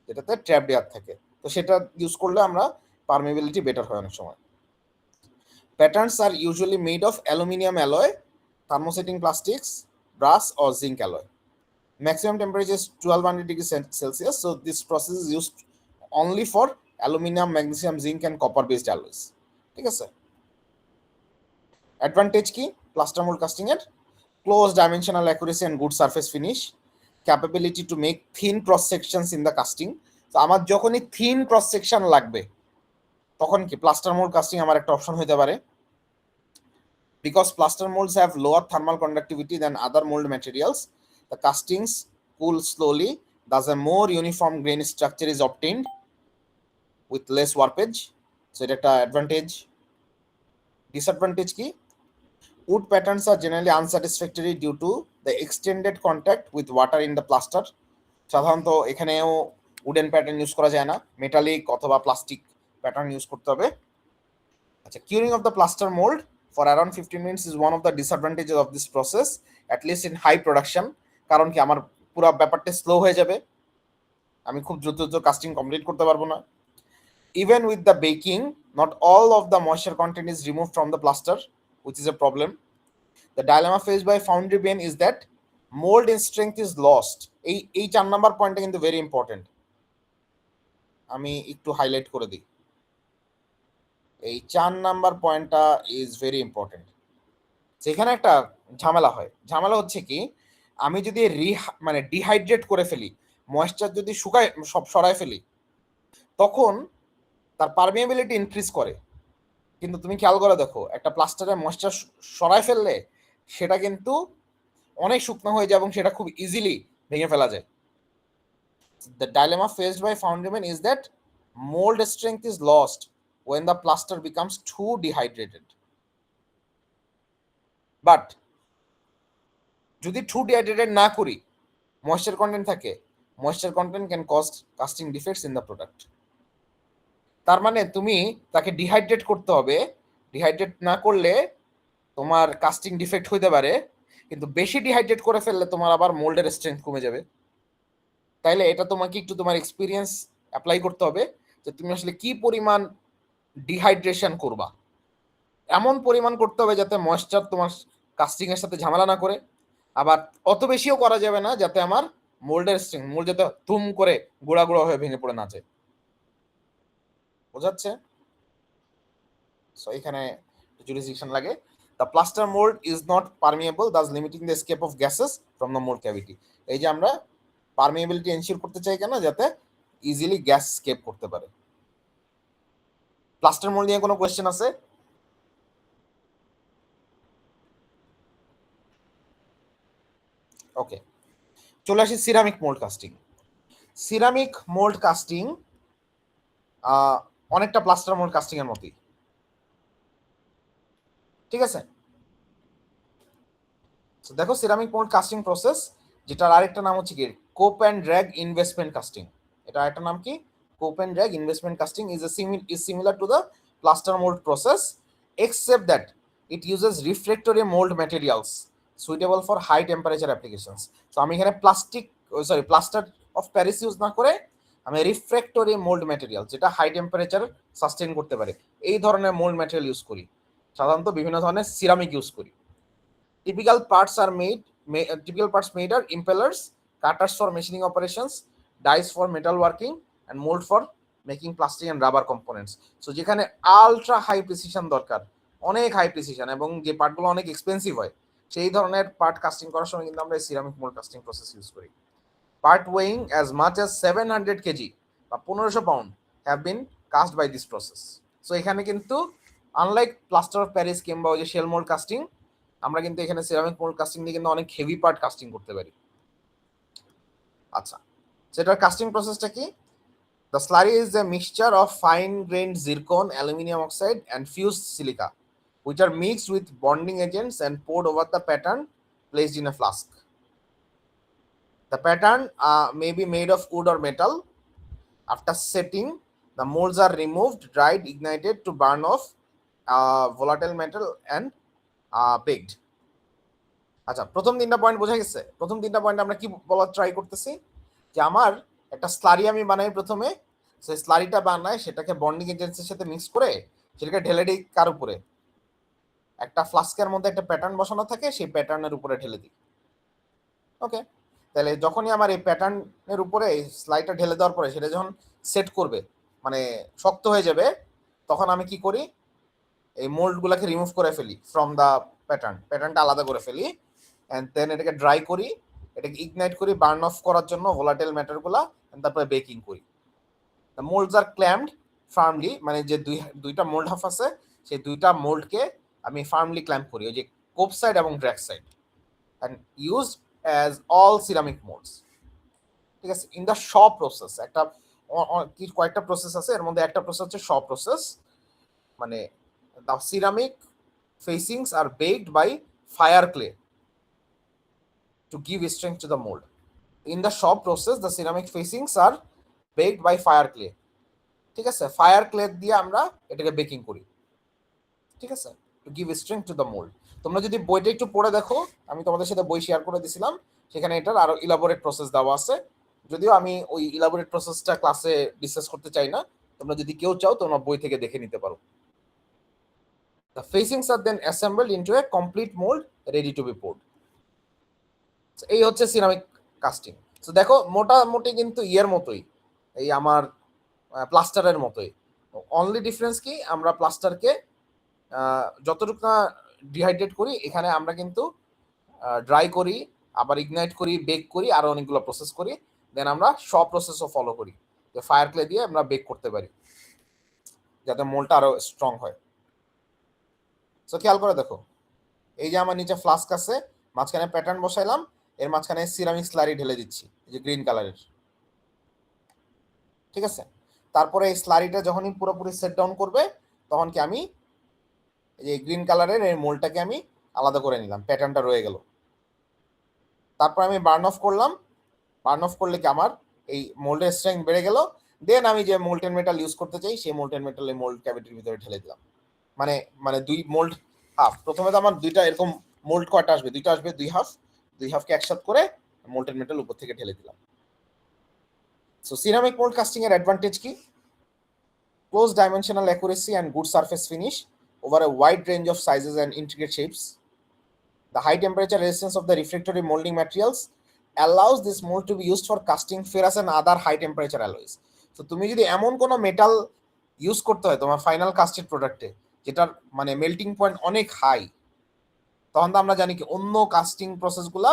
যেটাতে ট্র্যাপড এয়ার থাকে। তো সেটা ইউজ করলে আমরা পারমিএবিলিটি বেটার হয় অনেক সময়। Patterns are usually made of aluminium alloy, thermosetting plastics, brass or zinc alloy. Maximum temperature is 1200 degrees Celsius, so this process is used only for aluminum, magnesium, zinc and copper based alloys। ঠিক আছে, advantage কি plaster mould casting এর? Close dimensional accuracy and good surface finish, capability to make thin cross sections in the casting. তো আমার যখনই thin cross section লাগবে তখন কি প্লাস্টার মোল্ড কাস্টিং আমার একটা অপশন হতে পারে। Because plaster মোল্ডস have lower thermal conductivity than other mould materials, the castings cool slowly, thus a more uniform grain structure is obtained with less warpage। So এটা একটা advantage. Disadvantage কি? wood patterns are generally unsatisfactory due to the extended contact with water in the plaster। সাধারণত এখানেও wooden pattern use করা যায় না, metallic অথবা plastic pattern use করতে হবে। আচ্ছা, curing of the plaster mold for around 15 minutes is one of the disadvantages of this process, at least in high production। কারণ কি আমার পুরো ব্যাপারটা স্লো হয়ে যাবে, আমি খুব দ্রুত দ্রুত কাস্টিং কমপ্লিট করতে পারবো না। Even with the baking not all of the moisture content is remove from the plaster, which is a problem. The dilemma face by foundry men is that mould in strength is lost. এই 4 number পয়েন্টটা কিন্তু very important, আমি একটু highlight করে দিই। এই 4 number পয়েন্টটা is very important. যেখানে একটা ঝামেলা হয়, ঝামেলা হচ্ছে কি, আমি যদি মানে ডিহাইড্রেট করে ফেলি, ময়েশ্চার যদি শুকায় সব সরায় ফেলি, তখন তার পারমিএবিলিটি ইনক্রিজ করে। কিন্তু তুমি খেয়াল করে দেখো, একটা প্লাস্টারে ময়েশ্চার সরায় ফেললে সেটা কিন্তু অনেক শুকনো হয়ে যায় এবং সেটা খুব ইজিলি ভেঙে ফেলা যায়। The dilemma faced by foundryman is that mould strength is lost when the plaster becomes too dehydrated, but যদি টু ডিহাইড্রেটেড না করি, ময়েশ্চার কন্টেন্ট থাকে, moisture content can cause casting defects in the product. তার মানে তুমি তাকে dehydrate করতে হবে, ডিহাইড্রেট না করলে তোমার কাস্টিং ডিফেক্ট হইতে পারে, কিন্তু বেশি ডিহাইড্রেট করে ফেললে তোমার আবার মোল্ডের স্ট্রেংথ কমে যাবে। তাইলে এটা তোমাকে একটু তোমার এক্সপিরিয়েন্স অ্যাপ্লাই করতে হবে যে তুমি আসলে কি পরিমাণ ডিহাইড্রেশন করবা। এমন পরিমাণ করতে হবে যাতে ময়েশ্চার তোমার কাস্টিং এর সাথে ঝামেলা না করে, আবার অত বেশিও করা যাবে না যাতে আমার মোল্ডের স্ট্রেংথ, মোল্ড যাতে তুম করে গোড়া গোড়া হয়ে ভেঙে পড়ে না যায়। বোঝাচ্ছে? সো এখানে জুরিসডিকশন লাগে। The plaster mold is not permeable, thus limiting the escape of gases from the mold cavity। এই যে আমরা পারমিএবিলিটি এনশিওর করতে চাই কেন, যাতে ইজিলি গ্যাস স্কেপ করতে পারে। প্লাস্টার মোল্ড নিয়ে কোনো কোয়েশ্চেন আছে? ওকে, চলে আসি ceramic mould casting. Ceramic mould casting অনেকটা প্লাস্টার মোল্ড কাস্টিং এর মতোই, ঠিক আছে। তো দেখো সিরামিক মোল্ড কাস্টিং প্রসেস, যেটার আরেকটা নাম হচ্ছে কি কোপ অ্যান্ড ড্র্যাগ ইনভেস্টমেন্ট কাস্টিং। এটা আরেকটা নাম কি কোপ and drag investment casting is similar to the plaster mold process except that it uses refractory mold materials suitable for high temperature applications. So আমি এখানে প্লাস্টার অফ প্যারিস ইউজ না করে আমি রিফ্র্যাক্টরি মোল্ড ম্যাটেরিয়াল, যেটা high temperature sustain করতে পারে, এই ধরনের মোল্ড ম্যাটেরিয়াল ইউজ করি। সাধারণত বিভিন্ন ধরনের সিরামিক ইউজ করি। Typical parts made are impellers, cutters for machining operations, dies for metal working, and mold for making plastic and rubber components. So যেখানে আলট্রা হাই প্রিসিশন দরকার, অনেক হাই প্রিসিশন, এবং যে পার্টগুলো অনেক এক্সপেন্সিভ হয়, সেই ধরনের পার্ট কাস্টিং করার সময় কিন্তু আমরা ceramic mould casting process use করি। Part weighing as much as 700 KG বা 1500 pound have been cast by this process. So এখানে কিন্তু আনলাইক প্লাস্টার অফ প্যারিস কিংবা ওই যে শেল মোল্ড কাস্টিং, আমরা কিন্তু এখানে সিরামিক মোল্ড কাস্টিং দিয়ে কিন্তু অনেক হেভি পার্ট কাস্টিং করতে পারি। আচ্ছা, সেটার কাস্টিং প্রসেসটা কি? The slurry is a mixture of fine-grained zircon, aluminum oxide, and fused silica, which are mixed with bonding agents and poured over the pattern placed in a flask. The pattern may be made of wood or metal. After setting, the molds are removed, dried, ignited to burn off volatile metal and baked. আচ্ছা, প্রথম তিনটা point বোঝা গেছে? প্রথম তিনটা point আমরা কি বলার ট্রাই করতেছি, যে আমার একটা স্লারি আমি বানাই, প্রথমে সেই স্লারিটা বানাই, সেটাকে বন্ডিং এজেন্সির সাথে মিক্স করে সেটাকে ঢেলে দিই কার উপরে, একটা ফ্লাস্কের মধ্যে একটা প্যাটার্ন বসানো থাকে, সেই প্যাটার্নের উপরে ঢেলে দিই। ওকে, তাহলে যখনই আমার এই প্যাটার্নের উপরে স্লাইডটা ঢেলে দেওয়ার পরে সেটা যখন সেট করবে, মানে শক্ত হয়ে যাবে, তখন আমি কি করি, এই মোল্ডগুলোকে রিমুভ করে ফেলি ফ্রম দ্য প্যাটার্নটা আলাদা করে ফেলি, অ্যান্ড দেন এটাকে ড্রাই করি, এটাকে ইগনাইট করি বার্ন অফ করার জন্য ভোলাটাইল ম্যাটারগুলো, তারপরে বেকিং করি। দ্য মোল্ডস আর ক্ল্যাম্পড ফার্মলি, মানে যে দুইটা মোল্ড হাফ আছে, সেই দুইটা মোল্ডকে আমি ফার্মলি ক্ল্যাম্প করি, ওই যে কোপ সাইড এবং drag side, and used as all ceramic মোল্ডস। ঠিক আছে, ইন দ্য শ প্রসেস, একটা কয়েকটা প্রসেস আছে, এর মধ্যে একটা প্রসেস হচ্ছে শ প্রসেস, মানে the ceramic facings are baked by fire clay to give strength to the mold. In the shop process, the ceramic facings are baked by fire clay. ঠিক আছে, ফায়ার ক্লে দিয়ে আমরা এটাকে বেকিং করি, ঠিক আছে, to give strength to the mould. তোমরা যদি বইটা একটু পড়ে দেখো, আমি তোমাদের সাথে বই শেয়ার করে দিছিলাম, সেখানে এটার আরো ইলাবোরেট প্রসেস দেওয়া আছে, যদিও আমি ওই ইলাবোরেট প্রসেসটা ক্লাসে ডিসকাস করতে চাই না, তোমরা যদি কেউ চাও তোমরা বই থেকে দেখে নিতে পারো। The facings are then assembled into a complete mold ready to be poured. এই হচ্ছে সিরামিক কাস্টিং। তো দেখো মোটামুটি কিন্তু ইয়ের মতোই, এই আমার প্লাস্টারের মতোই। অনলি ডিফারেন্স কি, আমরা প্লাস্টারকে যতটুকু না ডিহাইড্রেট করি, এখানে আমরা কিন্তু ড্রাই করি, আবার ইগনাইট করি, বেক করি, আরো অনেকগুলো প্রসেস করি, দেন আমরা সব প্রসেসও ফলো করি, যে ফায়ার ক্লে দিয়ে আমরা বেক করতে পারি, যাতে মোল্ডটা আরো স্ট্রং হয়। সো খেয়াল করে দেখো, এই যে আমার নিচে ফ্লাস্ক আছে, মাঝখানে প্যাটার্ন বসাইলাম, এর মাঝখানে সিরামিক স্লারি ঢেলে দিচ্ছি, এই যে গ্রিন কালারের, ঠিক আছে। তারপরে এই স্লারিটা যখনই পুরোপুরি সেট ডাউন করবে, তখন কি আমি এই যে গ্রিন কালারের এই মোল্ডটাকে আমি আলাদা করে নিলাম, প্যাটার্নটা রয়ে গেল। তারপর আমি বার্ন অফ করলাম, বার্ন অফ করলে কি আমার এই মোল্ডের স্ট্রেংথ বেড়ে গেল, দেন আমি যে মোল্টেন মেটাল ইউজ করতে চাই, সেই মোল্টেন মেটাল এই মোল্ড ক্যাভিটির ভিতরে ঢেলে দিলাম। মানে দুই মোল্ড হাফ, প্রথমে তো আমার দুইটা এরকম মোল্ড কয়টা আসবে, দুইটা আসবে, দুই হাফকে একসাথে করে মোল্টেন মেটাল উপর থেকে ঢেলে দিলাম। সো সিরামিক মোল্ড কাস্টিং এর অ্যাডভান্টেজ কি? Close dimensional accuracy and good surface finish over a wide range of sizes and intricate shapes. The high temperature resistance of the refractory moulding materials allows this mold to be used for casting ferrous and other high temperature alloys. So তুমি যদি এমন কোনো metal use করতে হয় তোমার final custard প্রোডাক্টে, যেটার মানে মেল্টিং পয়েন্ট অনেক হাই, তখন তো আমরা জানি কি অন্য কাস্টিং প্রসেসগুলা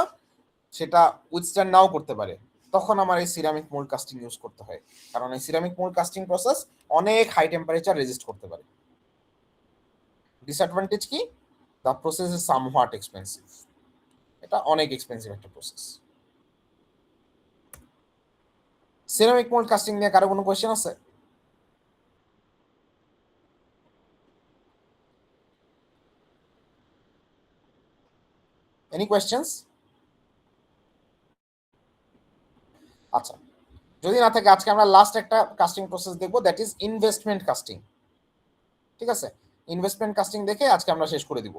সেটা উইথস্ট্যান্ড নাও করতে পারে, তখন আমার এই সিরামিক মোল্ড কাস্টিং ইউজ করতে হয়, কারণ এই সিরামিক মোল্ড কাস্টিং প্রসেস অনেক হাই টেম্পারেচার রেজিস্ট করতে পারে। ডিসঅ্যাডভান্টেজ কি? The process is somewhat expensive, এটা অনেক এক্সপেন্সিভ একটা প্রসেস। সিরামিক মোল্ড কাস্টিং নিয়ে কারো কোনো কোয়েশ্চেন আছে? Any questions? আচ্ছা, যদি না থাকে আজকে আমরা লাস্ট একটা কাস্টিং প্রসেস দেখবো, দ্যাট ইজ ইনভেস্টমেন্ট কাস্টিং। ঠিক আছে, ইনভেস্টমেন্ট কাস্টিং দেখে আজকে আমরা শেষ করে দিব।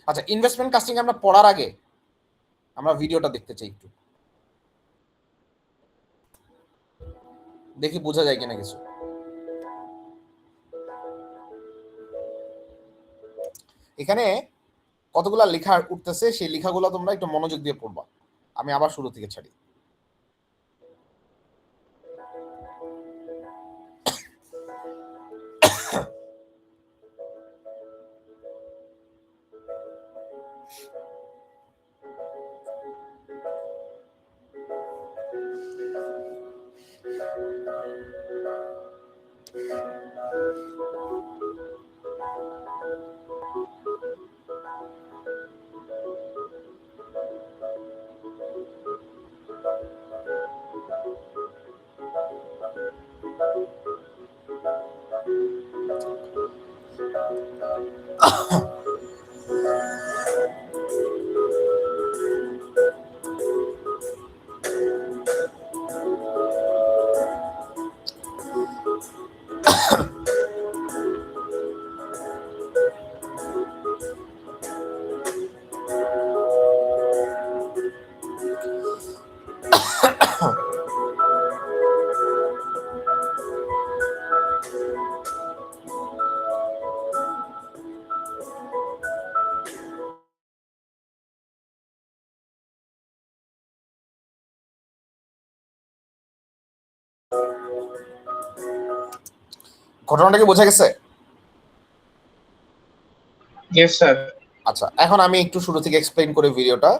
আচ্ছা, ইনভেস্টমেন্ট কাস্টিং আমরা পড়ার আগে আমরা ভিডিওটা দেখতে চাই একটু, দেখি বোঝা যায় কিনা কিছু। এখানে কতগুলা লেখা উঠতেছে, সেই লেখাগুলো তোমরা একটু মনোযোগ দিয়ে পড়বা। আমি আবার শুরু থেকে ছাড়ি। ঘটনাটা কি বোঝা গেছে? Yes sir. আচ্ছা, এখন আমি একটু শুরু থেকে এক্সপ্লেইন করে ভিডিওটা।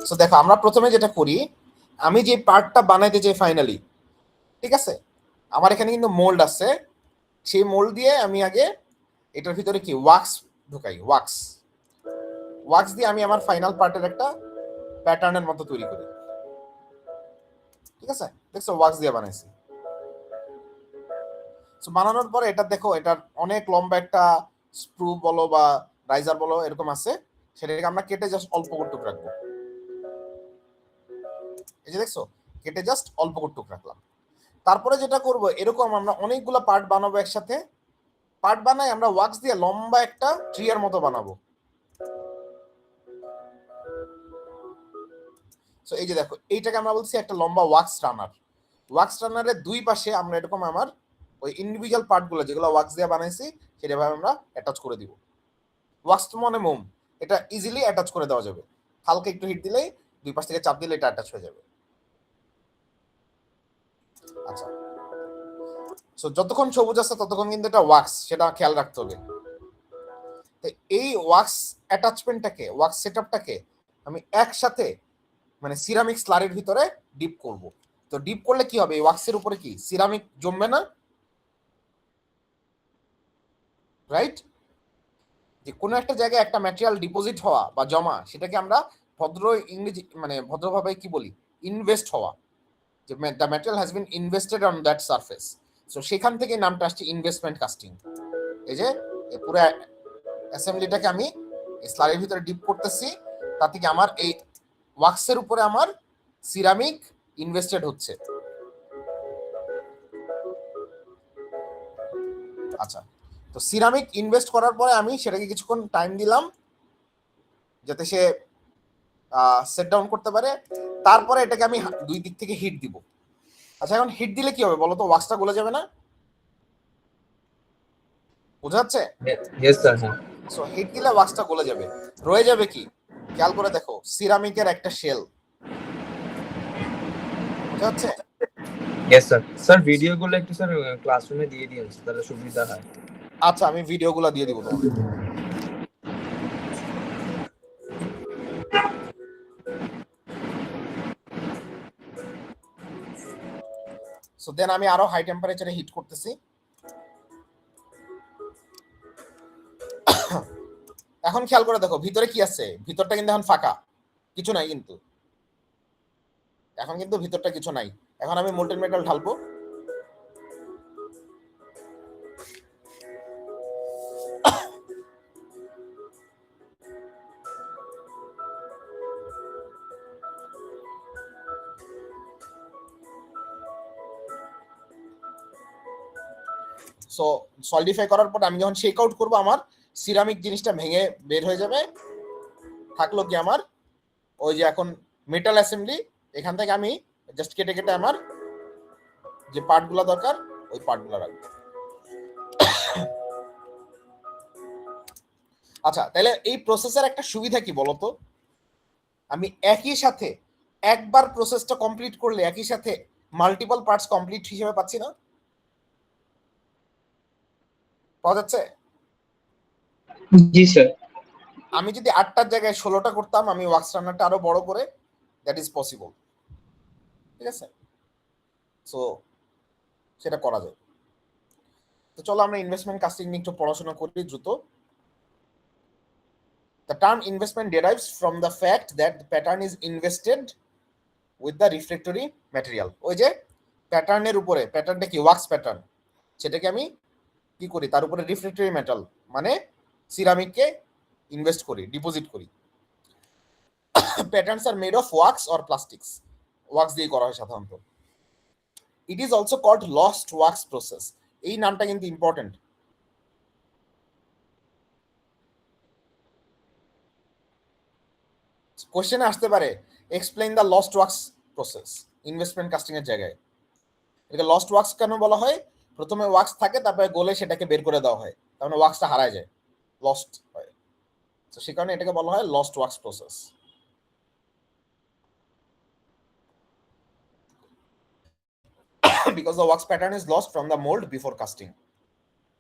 সো দেখো, আমরা প্রথমে যেটা করি, আমি যে পার্টটা বানাইতে চাই ফাইনালি, ঠিক আছে, আমার এখানে কিন্তু মোল্ড আছে। সেই মোল্ড দিয়ে আমি আগে এটার ভিতরে কি ওয়াক্স ঢুকাই, ওয়াক্স দিয়ে আমি আমার ফাইনাল পার্টের একটা প্যাটার্নের মতো তৈরি করি। ঠিক আছে, দেখছো ওয়াক্স দিয়ে বানাইছি। সো বানানোর পরে এটা দেখো, এটার অনেক লম্বা একটা স্ক্রু বলো বা রাইজার বলো এরকম আছে, সেটাকে আমরা কেটে জাস্ট অল্প টুক রাখবো। এই যে দেখছো, কেটে জাস্ট অল্প টুক রাখলাম। তারপরে যেটা করব, এরকম আমরা অনেকগুলো পার্ট বানাবো একসাথে। পার্ট বানাই আমরা ওয়াক্স দিয়ে লম্বা একটা ট্রিয়ার মতো বানাবো। সো এই যে দেখো, এইটাকে আমরা বলছি একটা লম্বা ওয়াক্স রানার। ওয়াক্স রানারের দুই পাশে আমরা এরকম আমার ওই ইন্ডিভিজুয়াল পার্টগুলো যেগুলো ওয়াক্স দিয়ে বানাইছি সেটাভাবে আমরা অ্যাটাচ করে দিব। ওয়াক্স তো মানে মোম, এটা ইজিলি অ্যাটাচ করে দেওয়া যাবে। হালকা একটু হিট দিলেই দুই পাশ থেকে চাপ দিলে এটা অ্যাটাচ হয়ে যাবে। আচ্ছা, সো যতক্ষণ সবুজ আছে ততক্ষণ কিন্তু এটা ওয়াক্স, সেটা খেয়াল রাখতে হবে। তো এই ওয়াক্স অ্যাটাচমেন্টটাকে, ওয়াক্স সেটআপটাকে আমি একসাথে মানে সিরামিক স্লারির ভিতরে ডিপ করব। তো ডিপ করলে কি হবে, এই ওয়াক্সের উপরে কি সিরামিক জমবে না, রাইট? যে কোনো একটা জায়গায় একটা ম্যাটেরিয়াল ডিপোজিট হওয়া বা জমা, সেটাকে আমরা ভদ্র ইংরেজি মানে ভদ্রভাবে কি বলি, ইনভেস্ট হওয়া। যে the material has been invested on that surface. So সেখান থেকে নামটা আসছে ইনভেস্টমেন্ট কাস্টিং। এই যে এই পুরো অ্যাসেম্বলিটাকে আমি স্লারির ভিতরে ডিপ করতেছি, তাতে কি আমার এই ওয়াক্সের উপরে আমার সিরামিক ইনভেস্টেড হচ্ছে। আচ্ছা, তো সিরামিক ইনভেস্ট করার পরে আমি সেটাকে কিছুক্ষণ টাইম দিলাম যাতে সে সেট ডাউন করতে পারে। তারপরে এটাকে আমি দুই দিক থেকে হিট দিব। আচ্ছা, এখন হিট দিলে কি হবে বলো তো, ওয়াক্সটা গলে যাবে না? বোঝা যাচ্ছে? Yes sir. হ্যাঁ, সো হিট দিলে ওয়াক্সটা গলে যাবে, রয়ে যাবে কি, খেয়াল করে দেখো, সিরামিকের একটা শেল। বোঝা যাচ্ছে? Yes sir. স্যার ভিডিওগুলো একটু স্যার ক্লাসরুমে দিয়ে দিন, তাহলে সুবিধা হয়। আচ্ছা, আমি ভিডিওগুলো দিয়ে দিব তোমাকে। সো দেন আমি আরো হাই টেম্পারেচারে হিট করতেছি। এখন খেয়াল করে দেখো ভিতরে কি আছে, ভিতরটা কিন্তু এখন ফাঁকা, কিছু নাই কিন্তু, এখন কিন্তু ভিতরটা কিছু নাই। এখন আমি মোল্টেন মেটাল ঢালবো, সো সলিডিফাই করার পর আমি যখন শেক আউট করবো আমার সিরামিক জিনিসটা ভেঙে বের হয়ে যাবে। থাকলো কি আমার ওই যে এখন মেটাল অ্যাসেম্বলি, এখান থেকে আমি জাস্ট কেটে কেটে আমার যে পার্টগুলো দরকার ওই পার্টগুলো রাখবো। আচ্ছা, তাহলে এই প্রসেসের একটা সুবিধা কি বলতো, আমি একই সাথে একবার প্রসেসটা কমপ্লিট করলে একই সাথে মাল্টিপল পার্টস কমপ্লিট হিসেবে পাচ্ছি না, পাওয়া যাচ্ছে? জি স্যার। আমি যদি 8টার জায়গায় 16টা করতাম, আমি ওয়াক্স রান্নারটা আরো বড় করে, দ্যাট ইজ পসিবল, ঠিক আছে? সো সেটা করা যায়। তো চলো আমরা ইনভেস্টমেন্ট কাস্টিং নিয়ে একটু পড়াশোনা করি দ্রুত। The term investment derives from the fact that the pattern is invested with the refractory material. ওই যে প্যাটার্নের উপরে, প্যাটার্নটা কি ওয়াক্স প্যাটার্ন, সেটাকে আমি কি করি, তার উপরে রিফ্রেক্টরি মেটাল মানে সিরামিককে ইনভেস্ট করি, ডিপোজিট করি। Patterns are made of wax or plastics, wax দিয়ে করা হয় সাধারণত। It is also called lost wax process, এই নামটা কিন্তু ইম্পর্টেন্ট। কোশ্চেনে আসতে পারে explain the lost wax process investment casting এর জায়গায়। এটা লস্ট ওয়াক্স কেন বলা হয়? প্রথমে ওয়াক্স থাকে, তারপরে গলে সেটাকে বের করে দেওয়া হয়, তার মানে ওয়াক্সটা হারায় যায়, লস্ট হয়। তো সেই কারণে এটাকে বলা হয় lost wax process. Because the wax pattern is lost from the mold before casting.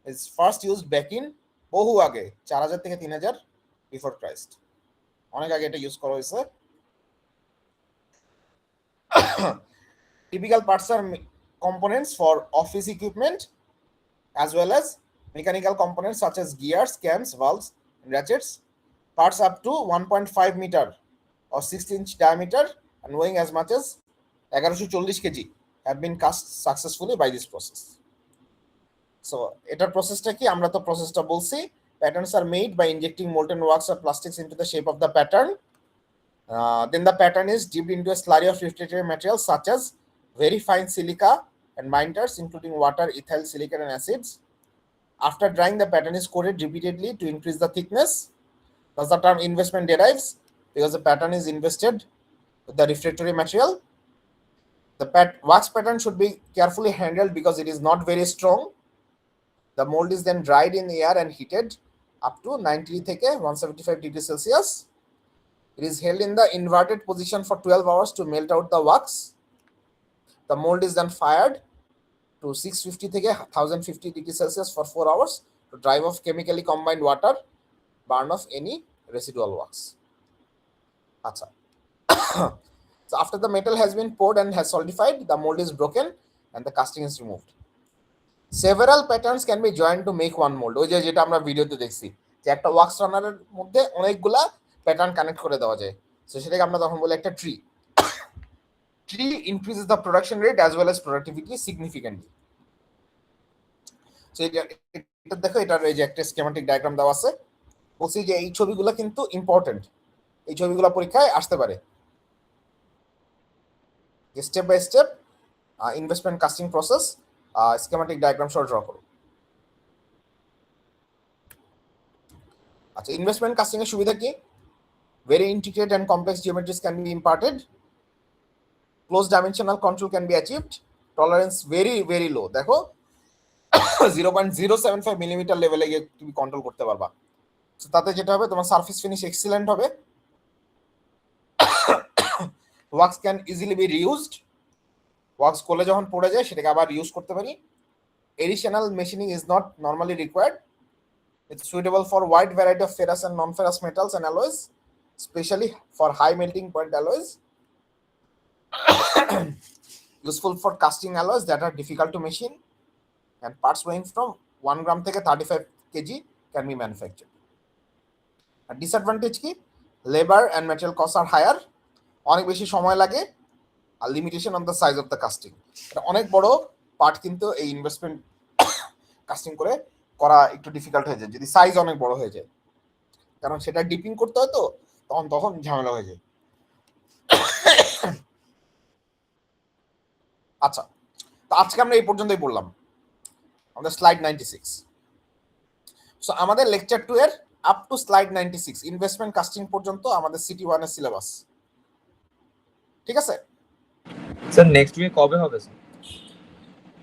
It's first used back in বহু আগে, 4000 থেকে 3000 বিফোর ক্রাইস্ট, অনেক আগে এটা ইউজ করা হয়েছে। Typical parts are components for office equipment as well as mechanical components such as gears, cams, valves, and ratchets. Parts up to 1.5 meter or 6-inch diameter and weighing as much as 1140 kg have been cast successfully by this process. So এটার প্রসেসটা কি, আমরা তো প্রসেসটা বলছি। Patterns are made by injecting molten wax or plastics into the shape of the pattern. Then the pattern is dipped into a slurry of refractory materials such as very fine silica and binders including water, ethyl, silicate and acids. After drying, the pattern is coated repeatedly to increase the thickness. Thus the term investment derives because the pattern is invested with the refractory material. The wax pattern should be carefully handled because it is not very strong. The mold is then dried in the air and heated up to 90 থেকে 175 degrees Celsius. It is held in the inverted position for 12 hours to melt out the wax. The mold is then fired to 650 থেকে 1050 degrees Celsius for 4 hours to drive off chemically combined water, burn off any residual wax. Acha. So after the metal has been poured and has solidified, the mold is broken and the casting is removed. Several patterns can be joined to make one mold. ওই যে যেটা আমরা ভিডিওতে দেখছি যে একটা wax রানারের মধ্যে অনেকগুলা প্যাটার্ন কানেক্ট করে দেওয়া যায়, সো সেটাকে আমরা তখন বলি একটা tree. Tree increases the production rate as well as productivity significantly. So এটা দেখো, এটার এই যে একটা স্কিমেটিক ডায়াগ্রাম দেওয়া আছে, বলছি যে এই ছবিগুলো কিন্তু ইম্পর্টেন্ট, এই ছবিগুলো পরীক্ষায় আসতে পারে। Step by step investment casting process schematic diagram সহ ড্র করো। আচ্ছা, ইনভেস্টমেন্ট কাস্টিং এর সুবিধা কি? Very intricate and complex geometries can be imparted. Close dimensional control can be achieved. Tolerance very very low. দেখো 0.075 মিলিমিটার লেভেলে গিয়ে তুমি কন্ট্রোল করতে পারবা। তো তাতে যেটা হবে, তোমার সারফেস ফিনিশ এক্সিলেন্ট হবে। Wax can easily B reused, wax কোলে যখন পড়ে যায় সেটাকে আবার ইউজ করতে পারি। Additional machining is not normally required. It's suitable for wide variety of ferrous and non-ferrous metals and alloys, especially for high melting point alloys. Useful for casting alloys that are difficult to machine, and parts weighing from 1 gram থেকে 35 kg can be manufactured. আর disadvantage কি? Labour and material cost are higher, অনেক বেশি সময় লাগে, আর limitation on the size of the casting. এটা অনেক বড় পার্ট, কিন্তু এই ইনভেস্টমেন্ট কাস্টিং করে করা একটু ডিফিকাল্ট হয়ে যায় যদি সাইজ অনেক বড় হয়ে যায়, কারণ সেটা ডিপিং করতে হয় তো তখন ঝামেলা হয়ে যায়। আচ্ছা, তো আজকে আমরা এই পর্যন্তই পড়লাম, আমাদের স্লাইড 96। সো আমাদের লেকচার 2 এর up to slide 96 investment casting পর্যন্ত আমাদের সিটি 1 এর সিলেবাস। ঠিক আছে স্যার নেক্সট উইক কবে হবে স্যার?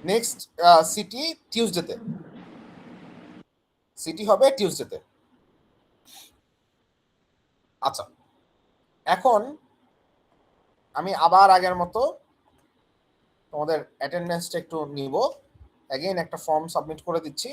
নেক্সট সিটি টিউসডেতে, সিটি হবে টিউসডেতে। আচ্ছা, এখন আমি আবার আগের মতো তোমাদের অ্যাটেন্ডেন্সটা একটু নিব, অ্যাগেইন একটা ফর্ম সাবমিট করে দিচ্ছি।